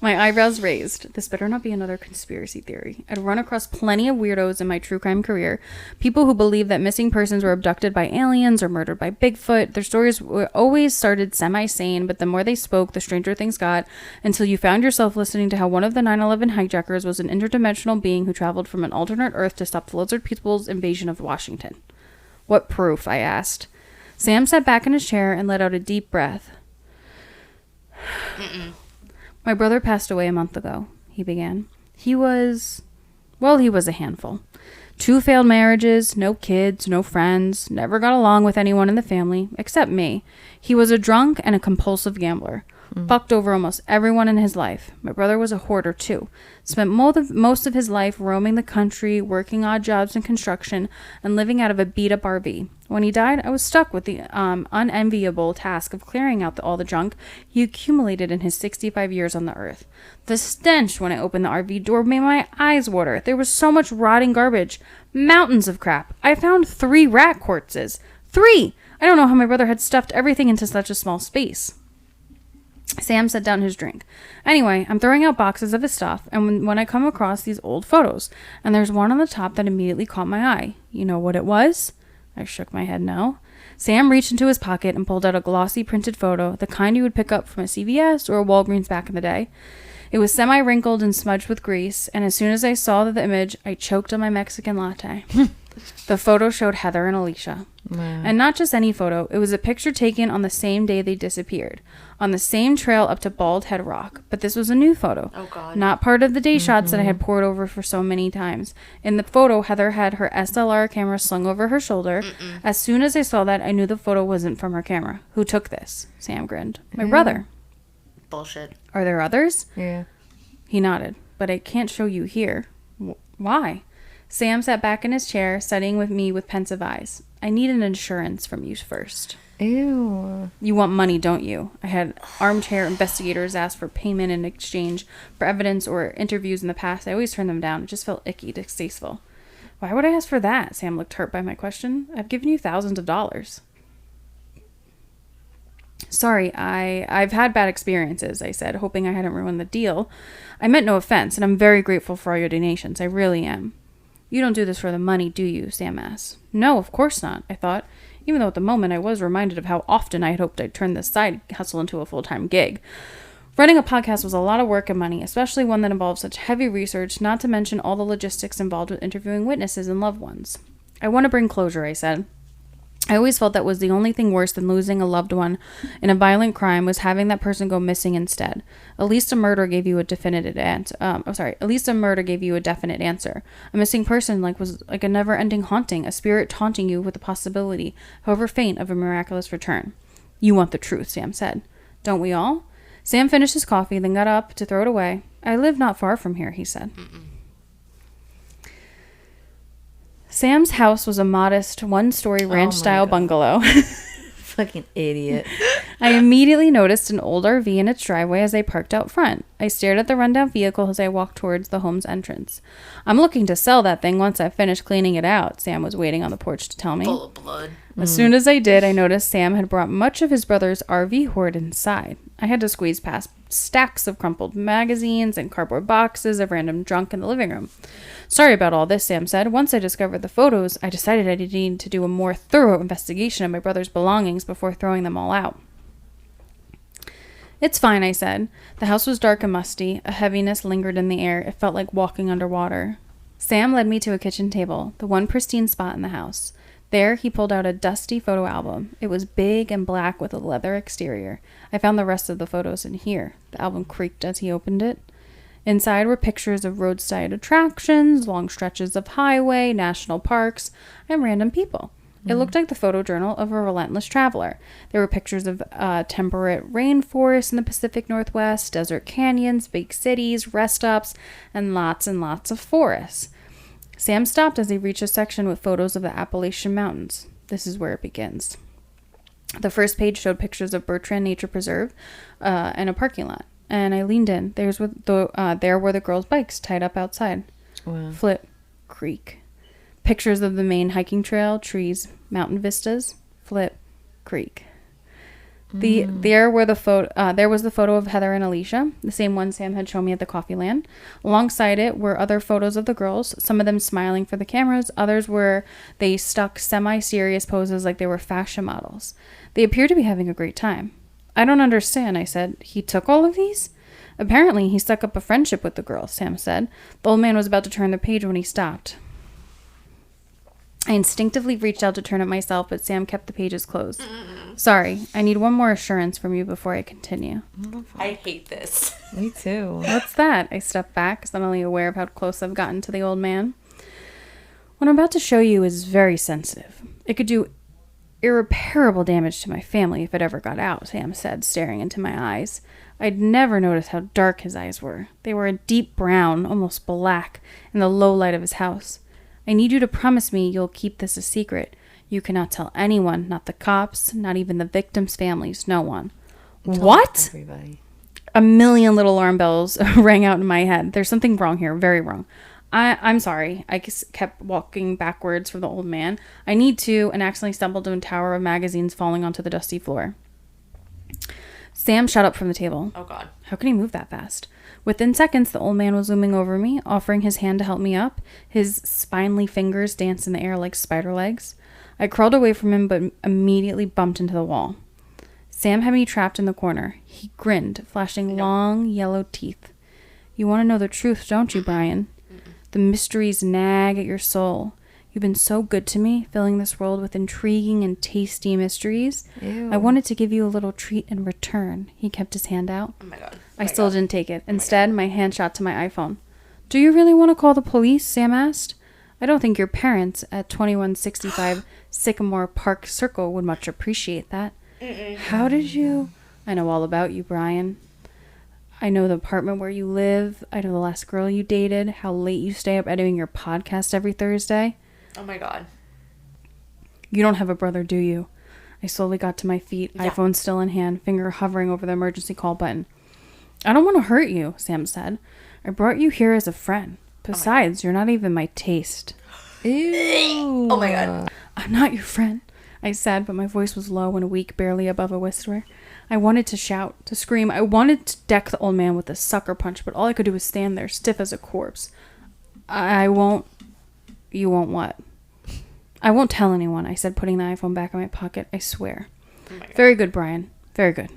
My eyebrows raised. This better not be another conspiracy theory. I'd run across plenty of weirdos in my true crime career. People who believe that missing persons were abducted by aliens or murdered by Bigfoot. Their stories were always started semi-sane, but the more they spoke, the stranger things got, until you found yourself listening to how one of the 9/11 hijackers was an interdimensional being who traveled from an alternate Earth to stop the lizard people's invasion of Washington. What proof? I asked. Sam sat back in his chair and let out a deep breath. My brother passed away a month ago, he began. He was a handful. 2 failed marriages, no kids, no friends, never got along with anyone in the family, except me. He was a drunk and a compulsive gambler. Fucked over almost everyone in his life. My brother was a hoarder, too. Spent most of his life roaming the country, working odd jobs in construction, and living out of a beat-up RV. When he died, I was stuck with the unenviable task of clearing out all the junk he accumulated in his 65 years on the earth. The stench when I opened the RV door made my eyes water. There was so much rotting garbage. Mountains of crap. I found 3 rat corpses. 3! I don't know how my brother had stuffed everything into such a small space. Sam set down his drink. Anyway, I'm throwing out boxes of his stuff, and when I come across these old photos, and there's one on the top that immediately caught my eye. You know what it was? I shook my head no. Sam reached into his pocket and pulled out a glossy printed photo, the kind you would pick up from a CVS or a Walgreens back in the day. It was semi-wrinkled and smudged with grease, and as soon as I saw the image, I choked on my Mexican latte. The photo showed Heather and Alicia. Wow. And not just any photo. It was a picture taken on the same day they disappeared. On the same trail up to Bald Head Rock. But this was a new photo. Oh, God. Not part of the day shots that I had poured over for so many times. In the photo, Heather had her SLR camera slung over her shoulder. As soon as I saw that, I knew the photo wasn't from her camera. Who took this? Sam grinned. My brother. Bullshit. Are there others? Yeah. He nodded. But I can't show you here. Why? Sam sat back in his chair, studying with me with pensive eyes. I need an insurance from you first. Ew. You want money, don't you? I had armchair investigators ask for payment in exchange for evidence or interviews in the past. I always turned them down. It just felt icky, distasteful. Why would I ask for that? Sam looked hurt by my question. I've given you thousands of dollars. Sorry, I've had bad experiences, I said, hoping I hadn't ruined the deal. I meant no offense, and I'm very grateful for all your donations. I really am. You don't do this for the money, do you? Sam asked. No, of course not, I thought, even though at the moment I was reminded of how often I had hoped I'd turn this side hustle into a full-time gig. Running a podcast was a lot of work and money, especially one that involved such heavy research, not to mention all the logistics involved with interviewing witnesses and loved ones. I want to bring closure, I said. I always felt that was the only thing worse than losing a loved one in a violent crime was having that person go missing instead. At least a murder gave you a definite answer. At least a murder gave you a definite answer. A missing person was like a never-ending haunting, a spirit taunting you with the possibility, however faint, of a miraculous return. You want the truth, Sam said. Don't we all? Sam finished his coffee, then got up to throw it away. I live not far from here, he said. Sam's house was a modest one-story ranch-style bungalow. Fucking idiot. I immediately noticed an old RV in its driveway as I parked out front. I stared at the rundown vehicle as I walked towards the home's entrance. I'm looking to sell that thing once I've finished cleaning it out, Sam was waiting on the porch to tell me. Full of blood. As soon as I did, I noticed Sam had brought much of his brother's RV hoard inside. I had to squeeze past stacks of crumpled magazines and cardboard boxes of random junk in the living room. Sorry about all this, Sam said. Once I discovered the photos, I decided I needed to do a more thorough investigation of my brother's belongings before throwing them all out. It's fine, I said. The house was dark and musty. A heaviness lingered in the air. It felt like walking underwater. Sam led me to a kitchen table, the one pristine spot in the house. There, he pulled out a dusty photo album. It was big and black with a leather exterior. I found the rest of the photos in here. The album creaked as he opened it. Inside were pictures of roadside attractions, long stretches of highway, national parks, and random people. It looked like the photo journal of a relentless traveler. There were pictures of temperate rainforests in the Pacific Northwest, desert canyons, big cities, rest stops, and lots of forests. Sam stopped as he reached a section with photos of the Appalachian Mountains. This is where it begins. The first page showed pictures of Bertrand Nature Preserve and a parking lot. And I leaned in. There were the girls' bikes tied up outside. Wow. Flip, creek. Pictures of the main hiking trail, trees, mountain vistas. Flip, creek. There was the photo of Heather and Alicia, the same one Sam had shown me at the coffee land. Alongside it were other photos of the girls, some of them smiling for the cameras, others were they stuck semi-serious poses like they were fashion models. They appeared to be having a great time. I don't understand, I said. He took all of these? Apparently, he stuck up a friendship with the girls, Sam said. The old man was about to turn the page when he stopped. I instinctively reached out to turn it myself, but Sam kept the pages closed. Sorry, I need one more assurance from you before I continue. I hate this. Me too. What's that? I stepped back, suddenly aware of how close I've gotten to the old man. What I'm about to show you is very sensitive. It could do irreparable damage to my family if it ever got out, Sam said, staring into my eyes. I'd never noticed how dark his eyes were. They were a deep brown, almost black, in the low light of his house. I need you to promise me you'll keep this a secret. You cannot tell anyone, not the cops, not even the victims' families, no one. What? Everybody. A million little alarm bells rang out in my head. There's something wrong here, very wrong. I'm sorry. I kept walking backwards from the old man. I need to, and accidentally stumbled into a tower of magazines falling onto the dusty floor. Sam shot up from the table. Oh, God. How can he move that fast? Within seconds, the old man was looming over me, offering his hand to help me up. His spindly fingers danced in the air like spider legs. I crawled away from him, but immediately bumped into the wall. Sam had me trapped in the corner. He grinned, flashing long, yellow teeth. You want to know the truth, don't you, Brian? The mysteries nag at your soul. You've been so good to me, filling this world with intriguing and tasty mysteries. Ew. I wanted to give you a little treat in return. He kept his hand out. Oh, my God. I still didn't take it. Instead, my hand shot to my iPhone. Do you really want to call the police? Sam asked. I don't think your parents at 2165 Sycamore Park Circle would much appreciate that. How did you? I know all about you, Brian. I know the apartment where you live. I know the last girl you dated. How late you stay up editing your podcast every Thursday. Oh, my God. You don't have a brother, do you? I slowly got to my feet, Yeah. iPhone still in hand, finger hovering over the emergency call button. I don't want to hurt you, Sam said. I brought you here as a friend. Besides, you're not even my taste. Ew. Oh, my God. I'm not your friend, I said, but my voice was low and weak, barely above a whisper. I wanted to shout, to scream. I wanted to deck the old man with a sucker punch, but all I could do was stand there, stiff as a corpse. I won't... You won't what? I won't tell anyone, I said, putting the iPhone back in my pocket. I swear. Oh, my God. Very good, Brian. Very good.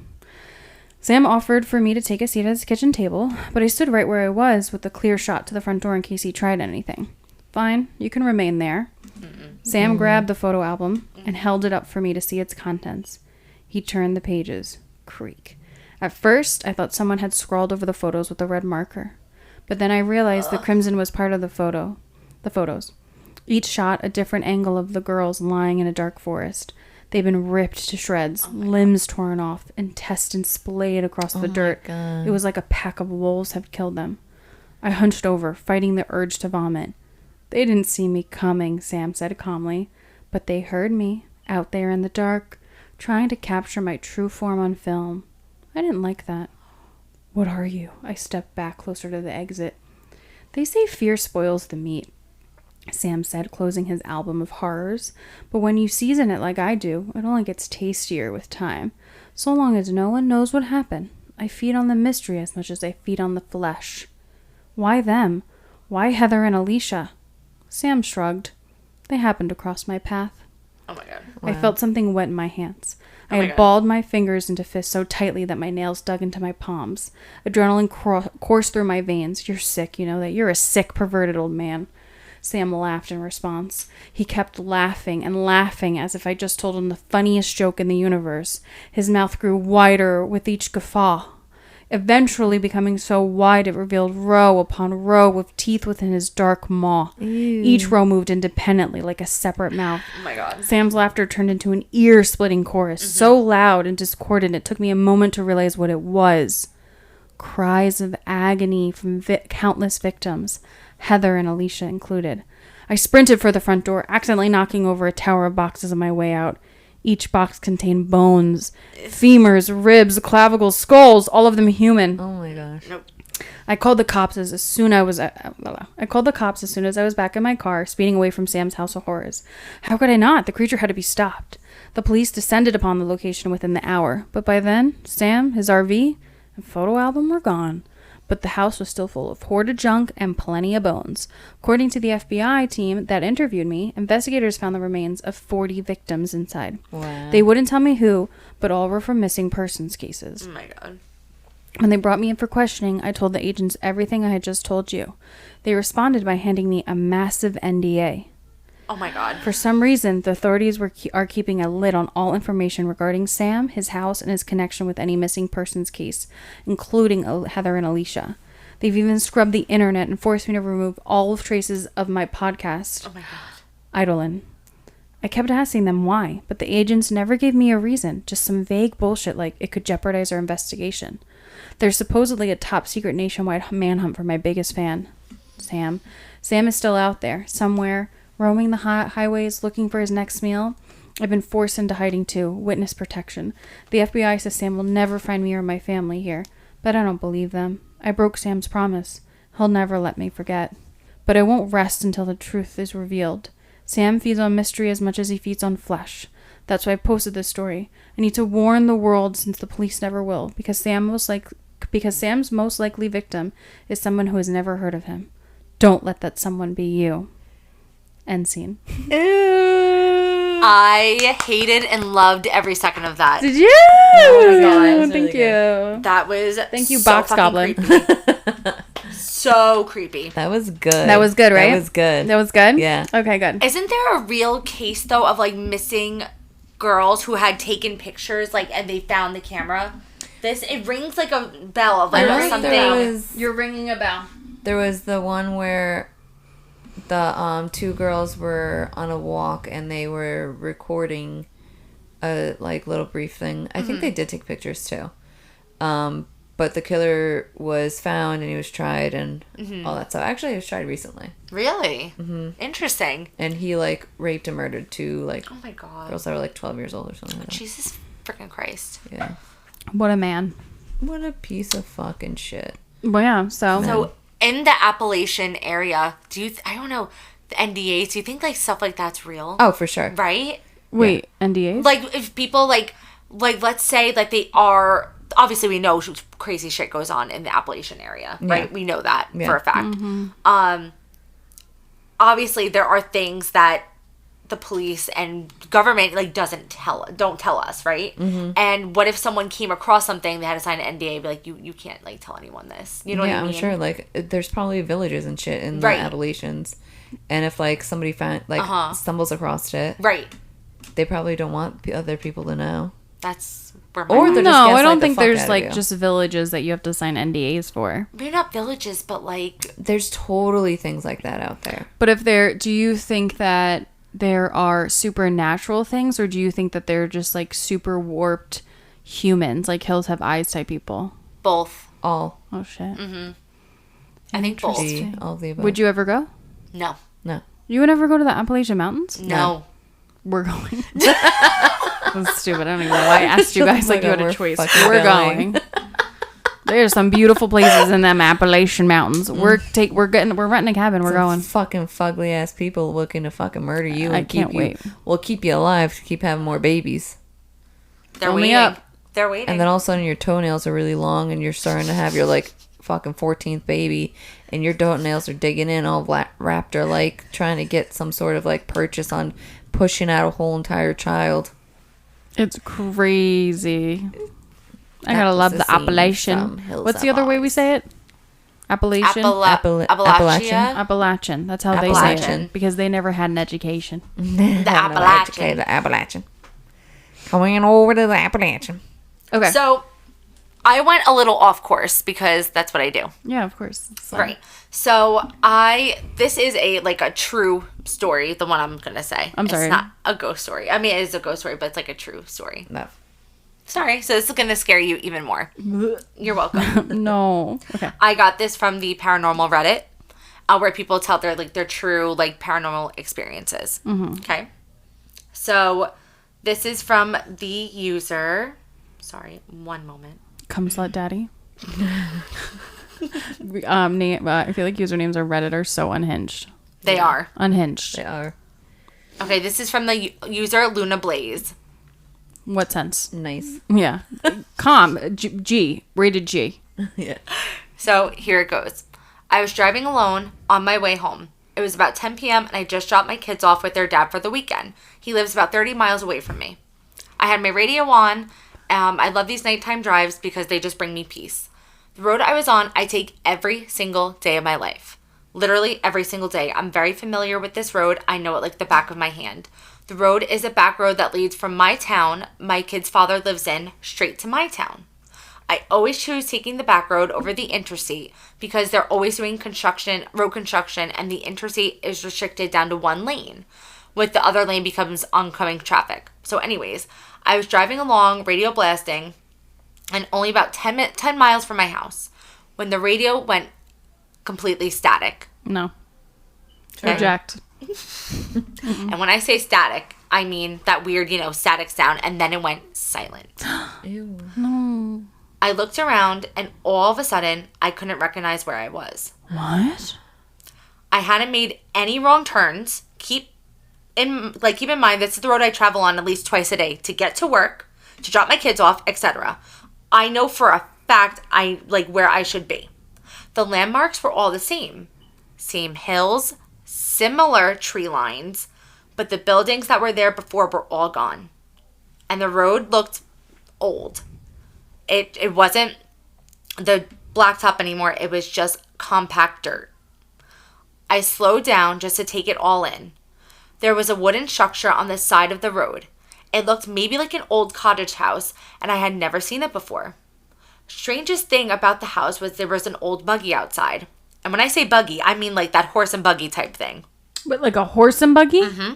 Sam offered for me to take a seat at his kitchen table, but I stood right where I was with a clear shot to the front door in case he tried anything. Fine, you can remain there. Sam grabbed the photo album and held it up for me to see its contents. He turned the pages. Creak. At first, I thought someone had scrawled over the photos with a red marker. But then I realized the crimson was part of the photos. Each shot a different angle of the girls lying in a dark forest. They'd been ripped to shreds, limbs torn off, intestines splayed across the dirt. It was like a pack of wolves had killed them. I hunched over, fighting the urge to vomit. They didn't see me coming, Sam said calmly, but they heard me, out there in the dark, trying to capture my true form on film. I didn't like that. What are you? I stepped back closer to the exit. They say fear spoils the meat, Sam said, closing his album of horrors. But when you season it like I do, it only gets tastier with time. So long as no one knows what happened, I feed on the mystery as much as I feed on the flesh. Why them? Why Heather and Alicia? Sam shrugged. They happened to cross my path. Oh my God. I felt something wet in my hands. I my had God. balled my fingers into fists so tightly that my nails dug into my palms. Adrenaline coursed through my veins. You're sick, you know that. You're a sick, perverted old man. Sam laughed in response. He kept laughing and laughing as if I just told him the funniest joke in the universe. His mouth grew wider with each guffaw, eventually becoming so wide it revealed row upon row of teeth within his dark maw. Ew. Each row moved independently like a separate mouth. Oh my God. Sam's laughter turned into an ear-splitting chorus, so loud and discordant it took me a moment to realize what it was. Cries of agony from countless victims, Heather and Alicia included. I sprinted for the front door, accidentally knocking over a tower of boxes on my way out. Each box contained bones, femurs, ribs, clavicles, skulls, all of them human. Oh my gosh. Nope. I called the cops as soon as I was back in my car, speeding away from Sam's house of horrors. How could I not? The creature had to be stopped. The police descended upon the location within the hour, but by then, Sam, his RV, and photo album were gone. But the house was still full of hoarded junk and plenty of bones. According to the FBI team that interviewed me, investigators found the remains of 40 victims inside. Wow. They wouldn't tell me who, but all were from missing persons cases. Oh my God. When they brought me in for questioning, I told the agents everything I had just told you. They responded by handing me a massive NDA. Oh my God. For some reason, the authorities are keeping a lid on all information regarding Sam, his house, and his connection with any missing persons case, including Heather and Alicia. They've even scrubbed the internet and forced me to remove all of traces of my podcast, Oh my God. Idolin. I kept asking them why, but the agents never gave me a reason, just some vague bullshit like it could jeopardize our investigation. There's supposedly a top-secret nationwide manhunt for my biggest fan, Sam. Sam is still out there, somewhere, roaming the highways, looking for his next meal. I've been forced into hiding too, witness protection. The FBI says Sam will never find me or my family here, but I don't believe them. I broke Sam's promise. He'll never let me forget. But I won't rest until the truth is revealed. Sam feeds on mystery as much as he feeds on flesh. That's why I posted this story. I need to warn the world since the police never will, because Sam's most likely victim is someone who has never heard of him. Don't let that someone be you. End scene. I hated and loved every second of that. Did you? Oh my God, that was Thank really you. That was Thank you, so Box fucking Goblin. creepy. So creepy. That was good. That was good, right? That was good. That was good? Yeah. Okay, good. Isn't there a real case though of like missing girls who had taken pictures like and they found the camera? It rings like a bell of like I know or something. You're ringing a bell. There was the one where the two girls were on a walk and they were recording a like little brief thing. I think they did take pictures too. But the killer was found and he was tried and all that stuff. Actually, he was tried recently. Really? Interesting. And he like raped and murdered two like Oh my God. girls that were like 12 years old or something like that. Jesus freaking Christ. Yeah. What a man. What a piece of fucking shit. Well, yeah, so. So in the Appalachian area, I don't know, the NDAs, do you think like stuff like that's real? Oh, for sure. Right? Wait, NDAs? Like if people like let's say that they are, obviously we know crazy shit goes on in the Appalachian area, right? We know that for a fact. Obviously there are things that the police and government like don't tell us, right? And what if someone came across something, they had to sign an NDA, be like, you can't like tell anyone this, you know what I mean? I'm sure like there's probably villages and shit in the Appalachians, and if like somebody stumbles across it, right, they probably don't want other people to know. That's where my Or they're no, just I gaslight don't the think fuck there's out of like you. just villages that you have to sign NDAs for. maybe not villages, but like There's totally things like that out there. But do you think that there are supernatural things, or do you think that they're just like super warped humans, like Hills Have Eyes type people? Both. All. Oh shit. I think both. All of the above. Would you ever go? No. You would ever go to the Appalachian Mountains? No. We're going. That's stupid. I don't even know why I asked you guys like you had a choice. We're going. There's some beautiful places in them Appalachian Mountains. We're renting a cabin. We're going. Fucking fugly ass people looking to fucking murder you. I And can't keep wait. We'll keep you alive to keep having more babies. They're Fill me waiting. up. They're waiting. And then all of a sudden your toenails are really long and you're starting to have your like fucking 14th baby and your toenails are digging in all raptor like trying to get some sort of like purchase on pushing out a whole entire child. It's crazy. I gotta love the Appalachian. What's the other way we say it? Appalachian? Appalachian. That's how they say it. Because they never had an education. The Appalachian. The Appalachian. Coming over to the Appalachian. Okay. So I went a little off course because that's what I do. Yeah, of course. Right. So this is a true story, the one I'm gonna say. I'm sorry. It's not a ghost story. I mean, it is a ghost story, but it's like a true story. No. Sorry. So this is gonna scare you even more. You're welcome. No. Okay. I got this from the paranormal Reddit, where people tell their true paranormal experiences. Mm-hmm. Okay. So this is from the user. Sorry, one moment. Come Slut Daddy. I feel like usernames on Reddit are so unhinged. They are. Unhinged. They are. Okay, this is from the user Luna Blaze. What sense? Nice. Yeah. G. Rated G. Yeah. So here it goes. I was driving alone on my way home. It was about 10 p.m. and I just dropped my kids off with their dad for the weekend. He lives about 30 miles away from me. I had my radio on. I love these nighttime drives because they just bring me peace. The road I was on, I take every single day of my life. Literally every single day. I'm very familiar with this road. I know it like the back of my hand. The road is a back road that leads from my town my kid's father lives in straight to my town. I always choose taking the back road over the interstate because they're always doing road construction, and the interstate is restricted down to one lane, with the other lane becomes oncoming traffic. So anyways, I was driving along, radio blasting, and only about 10 miles from my house when the radio went completely static. No. Okay. Reject. And when I say static, I mean that weird, static sound, and then it went silent. Ew. No. I looked around, and all of a sudden, I couldn't recognize where I was. What? I hadn't made any wrong turns. Keep in mind, this is the road I travel on at least twice a day to get to work, to drop my kids off, etc. I know for a fact where I should be. The landmarks were all the same. Same hills, similar tree lines, but the buildings that were there before were all gone. And the road looked old. It wasn't the blacktop anymore. It was just compact dirt. I slowed down just to take it all in. There was a wooden structure on the side of the road. It looked maybe like an old cottage house, and I had never seen it before. Strangest thing about the house was there was an old buggy outside. And when I say buggy, I mean like that horse and buggy type thing. But like a horse and buggy? Mm-hmm.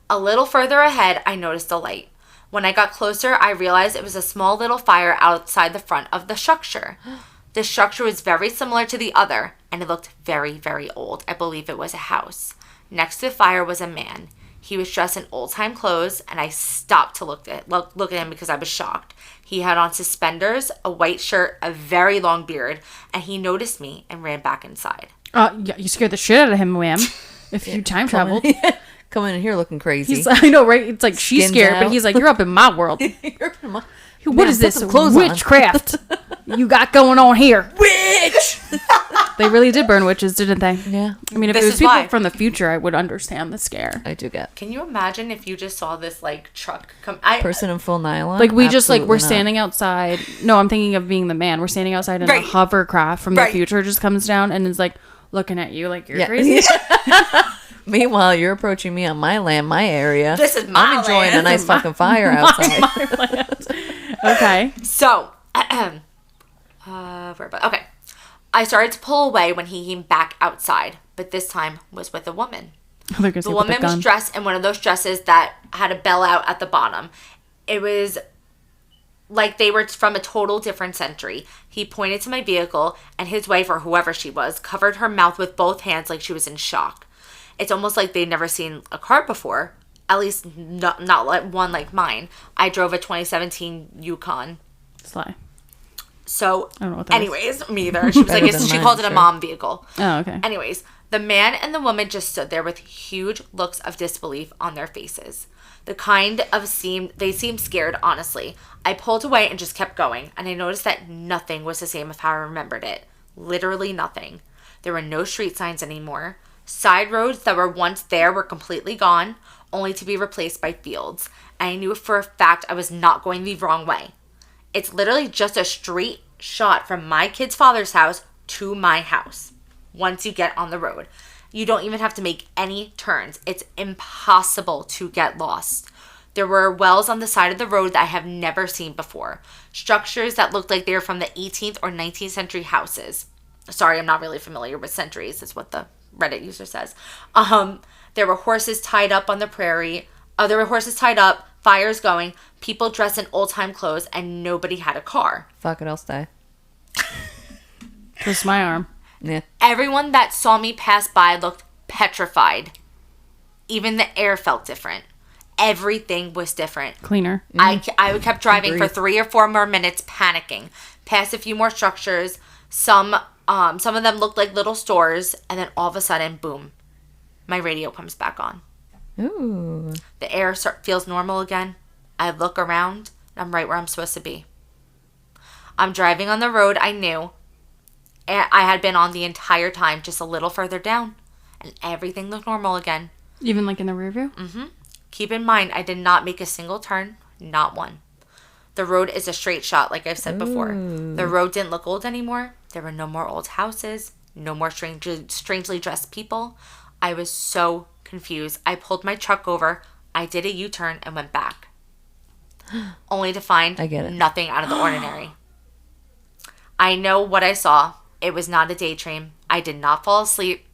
A little further ahead, I noticed a light. When I got closer, I realized it was a small little fire outside the front of the structure. The structure was very similar to the other, and it looked very, very old. I believe it was a house. Next to the fire was a man. He was dressed in old-time clothes, and I stopped to look at him because I was shocked. He had on suspenders, a white shirt, a very long beard, and he noticed me and ran back inside. Yeah, you scared the shit out of him, ma'am. If you time traveled. Coming in here looking crazy. I know, right? It's like she's Skins scared, out. but he's like, you're up in my world. What Man, is put this some clothes on. witchcraft you got going on here? Witch! They really did burn witches, didn't they? Yeah. I mean, if This it was is people why. from the future, I would understand the scare. I do get. Can you imagine if you just saw this truck come? Person in full nylon? Like we just like Absolutely we're not. standing outside. No, I'm thinking of being the man. We're standing outside and Right. a hovercraft from Right. the future just comes down and is like looking at you like you're Yeah. crazy. Meanwhile, you're approaching me on my land, my area. This is my I'm enjoying a land. nice fucking fire outside. Okay. So, okay. I started to pull away when he came back outside, but this time was with a woman. The woman was dressed in one of those dresses that had a bell out at the bottom. It was like they were from a total different century. He pointed to my vehicle, and his wife, or whoever she was, covered her mouth with both hands like she was in shock. It's almost like they'd never seen a car before. At least not like one like mine. I drove a 2017 Yukon. Sly. So, I don't know what that anyways, me either. She was like, she called it a mom vehicle. Oh, okay. Anyways, the man and the woman just stood there with huge looks of disbelief on their faces. They seemed scared, honestly. I pulled away and just kept going, and I noticed that nothing was the same as how I remembered it. Literally nothing. There were no street signs anymore. Side roads that were once there were completely gone, only to be replaced by fields. And I knew for a fact I was not going the wrong way. It's literally just a straight shot from my kid's father's house to my house. Once you get on the road, you don't even have to make any turns. It's impossible to get lost. There were wells on the side of the road that I have never seen before. Structures that looked like they were from the 18th or 19th century houses. Sorry, I'm not really familiar with centuries, is what the Reddit user says. There were horses tied up on the prairie. There were horses tied up, fires going, people dressed in old-time clothes, and nobody had a car. Fuck it, I'll stay. Twist my arm. Yeah. Everyone that saw me pass by looked petrified. Even the air felt different. Everything was different. Cleaner. I kept driving for 3 or 4 more minutes, panicking. Past a few more structures. Some of them looked like little stores, and then all of a sudden, boom, my radio comes back on. Ooh. The air feels normal again. I look around, and I'm right where I'm supposed to be. I'm driving on the road I knew I had been on the entire time, just a little further down, and everything looked normal again. Even like in the rear view? Mm-hmm. Keep in mind, I did not make a single turn, not one. The road is a straight shot, like I've said before. The road didn't look old anymore. There were no more old houses, no more strangely dressed people. I was so confused. I pulled my truck over, I did a U-turn, and went back. Only to find nothing out of the ordinary. I know what I saw. It was not a daydream. I did not fall asleep.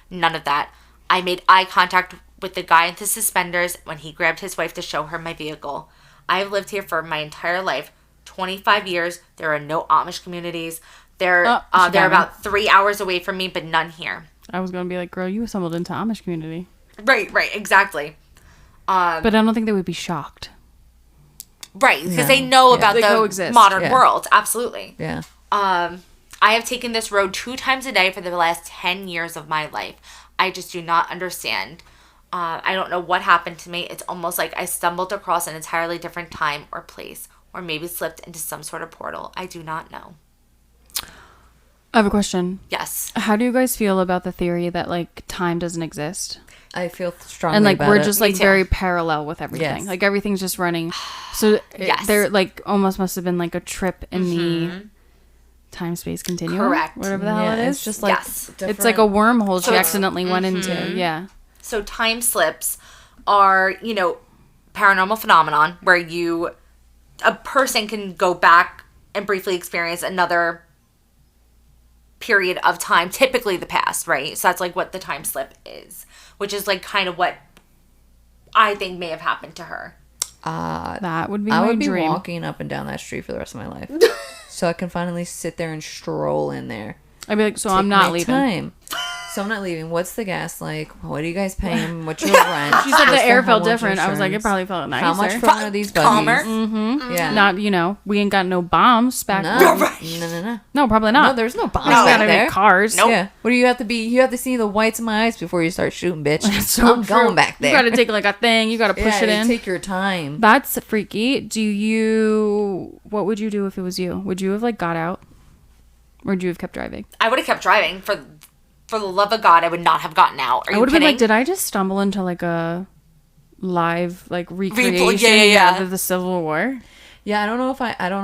None of that. I made eye contact with the guy in the suspenders when he grabbed his wife to show her my vehicle. I've lived here for my entire life, 25 years. There are no Amish communities. They're about 3 hours away from me, but none here. I was going to be like, girl, you assembled into Amish community. Right, exactly. But I don't think they would be shocked. Right, because they know about the modern world. Absolutely. Yeah. I have taken this road 2 times a day for the last 10 years of my life. I just do not understand. I don't know what happened to me. It's almost like I stumbled across an entirely different time or place, or maybe slipped into some sort of portal. I do not know. I have a question. Yes. How do you guys feel about the theory that like time doesn't exist? I feel strongly and like about we're it. just like very parallel with everything. Yes. Like everything's just running. So there like almost must have been like a trip in the time space continuum. Correct. Whatever the hell it is. It's just like it's like a wormhole she accidentally went into. Yeah. So time slips are, paranormal phenomenon where a person can go back and briefly experience another period of time, typically the past, right? So that's like what the time slip is, which is like kind of what I think may have happened to her. That would be I my would be dream. walking up and down that street for the rest of my life. So I can finally sit there and stroll in there. I'd be like, so I'm not leaving. Time. So I'm not leaving. What's the gas like? What are you guys paying? What's your rent? She said the air felt homeowner's different. I was like, it insurance? probably felt nicer. How much for one of these buggies? Calmer. Mm-hmm. Yeah. Not, we ain't got no bombs back No. No, probably not. No, there's no bombs We don't back got there. any cars. Nope. Yeah. What do you have to be? You have to see the whites of my eyes before you start shooting, bitch. So I'm going back there. You got to take like a thing. You got to push it in. Take your time. That's freaky. What would you do if it was you? Would you have like got out? Or would you have kept driving? I would have kept driving. For the love of God, I would not have gotten out. Are you I would have kidding? been like, did I just stumble into like a live like recreation of the Civil War? Yeah, I don't know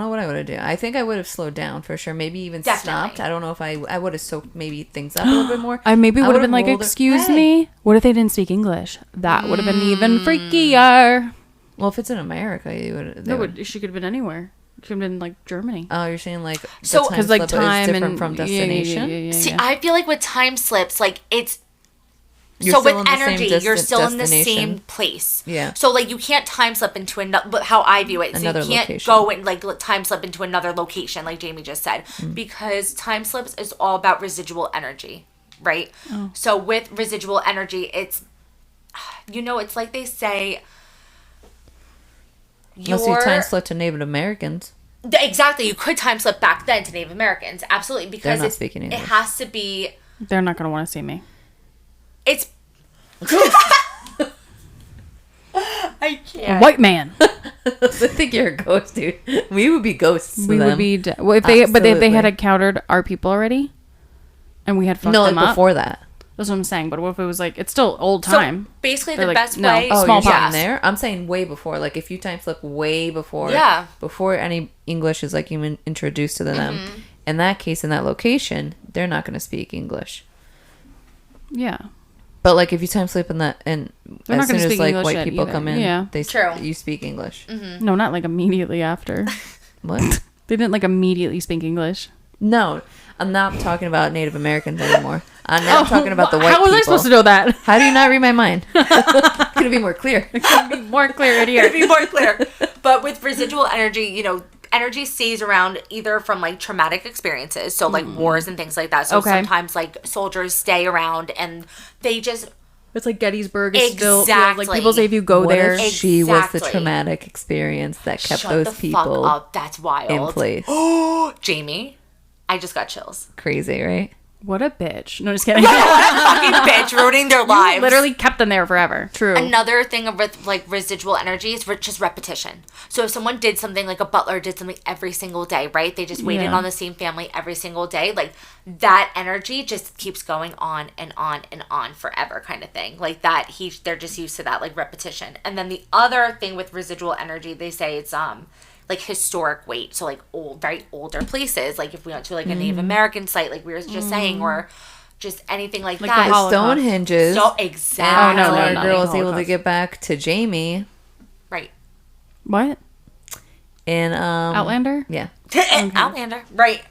what I would have done. I think I would have slowed down for sure. Maybe even stopped. I don't know if I would have soaked maybe things up a little bit more. I maybe would have been like, excuse me. What if they didn't speak English? That would have been even freakier. Well, if it's in America, you would. No, she could have been anywhere. She could have been like Germany. Oh, you're saying like So- because like time is different and from destination. Yeah. See, I feel like with time slips, like it's So with energy, you're still in the same place. Yeah. So like you can't time slip into another. But how I view it, so Another you can't location. go and like time slip into another location, like Jamie just said, because time slips is all about residual energy, right? Oh. So with residual energy, it's it's like they say. Unless you time slip to Native Americans. Exactly, you could time slip back then to Native Americans, absolutely, because They're not speaking English. It has to be. They're not going to want to see me. It's. I can't. A white man. I think you're a ghost, dude. We would be ghosts. We would be. Well, if they had encountered our people already, and we had fucked them up. Before that. That's what I'm saying. But what if it was like it's still old time? So basically, They're the like, best no. way. Oh, Small you're pox. saying there? I'm saying way before. Like if you time slip way before. Yeah. Before any English is like even introduced to them. In that case, in that location, they're not going to speak English. Yeah. But like if you time slip in that, and They're as not soon gonna as speak like English white yet people either. come in, Yeah. True. You speak English. No, not like immediately after. What? They didn't like immediately speak English. No, I'm not talking about Native Americans anymore. I'm now talking about the white How was people. I supposed to know that? How do you not read my mind? Could it be more clear? More clear in here. Be more clear. But with residual energy, energy stays around either from like traumatic experiences, so like wars and things like that. So Okay. sometimes like soldiers stay around and they just It's like Gettysburg is still Exactly. like people say if you go What there. if she was the Exactly. traumatic experience that kept shut those the fuck people up. That's wild. in place? Jamie, I just got chills. Crazy, right? What a bitch. No, just kidding. Fucking bitch, ruining their lives. Literally kept them there forever. True. Another thing with like residual energy is just repetition. So if someone did something, like a butler did something every single day, right? They just waited Yeah. on the same family every single day. Like that energy just keeps going on and on and on forever, kind of thing. Like that they're just used to that like repetition. And then the other thing with residual energy, they say it's like historic weight, so like very older places, like if we went to like a Native American site, like we were just saying, or just anything like Like that. the Holocaust. Stonehenges. So And exactly. no, our not girl like was able to Holocaust. get back to Jamie Right. What? in Outlander? Yeah. Outlander, right?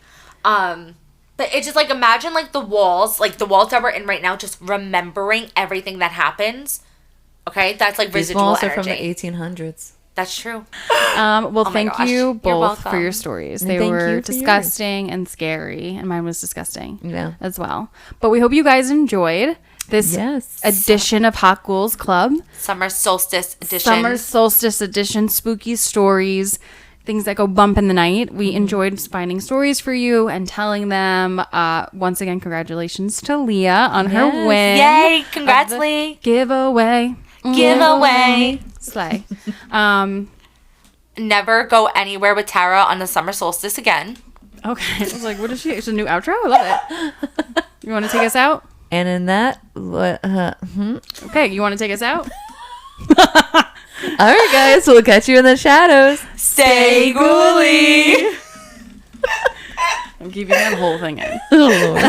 But it's just like imagine like the walls that we're in right now, just remembering everything that happens. Okay, that's like These residual walls are energy. from the 1800s. That's true. Well, my thank gosh. you You're both for welcome. your stories. And They thank were you for yours. disgusting and scary, and mine was disgusting Yeah. as well. But we hope you guys enjoyed this Yes. edition of Hot Ghouls Club. Summer solstice edition. Summer solstice edition, spooky stories, things that go bump in the night. We enjoyed finding stories for you and telling them. Once again, congratulations to Leah on her Yes. win. Yay! Congrats, Lee. Giveaway. Giveaway. Slay. Never go anywhere with Tara on the summer solstice again. Okay. I was like, what is she? It's a new outro? I love it. You want to take us out? And in that, Okay, you want to take us out? all right, guys, we'll catch you in the shadows. Stay ghouly. I'm keeping that whole thing in. Oh, Lord.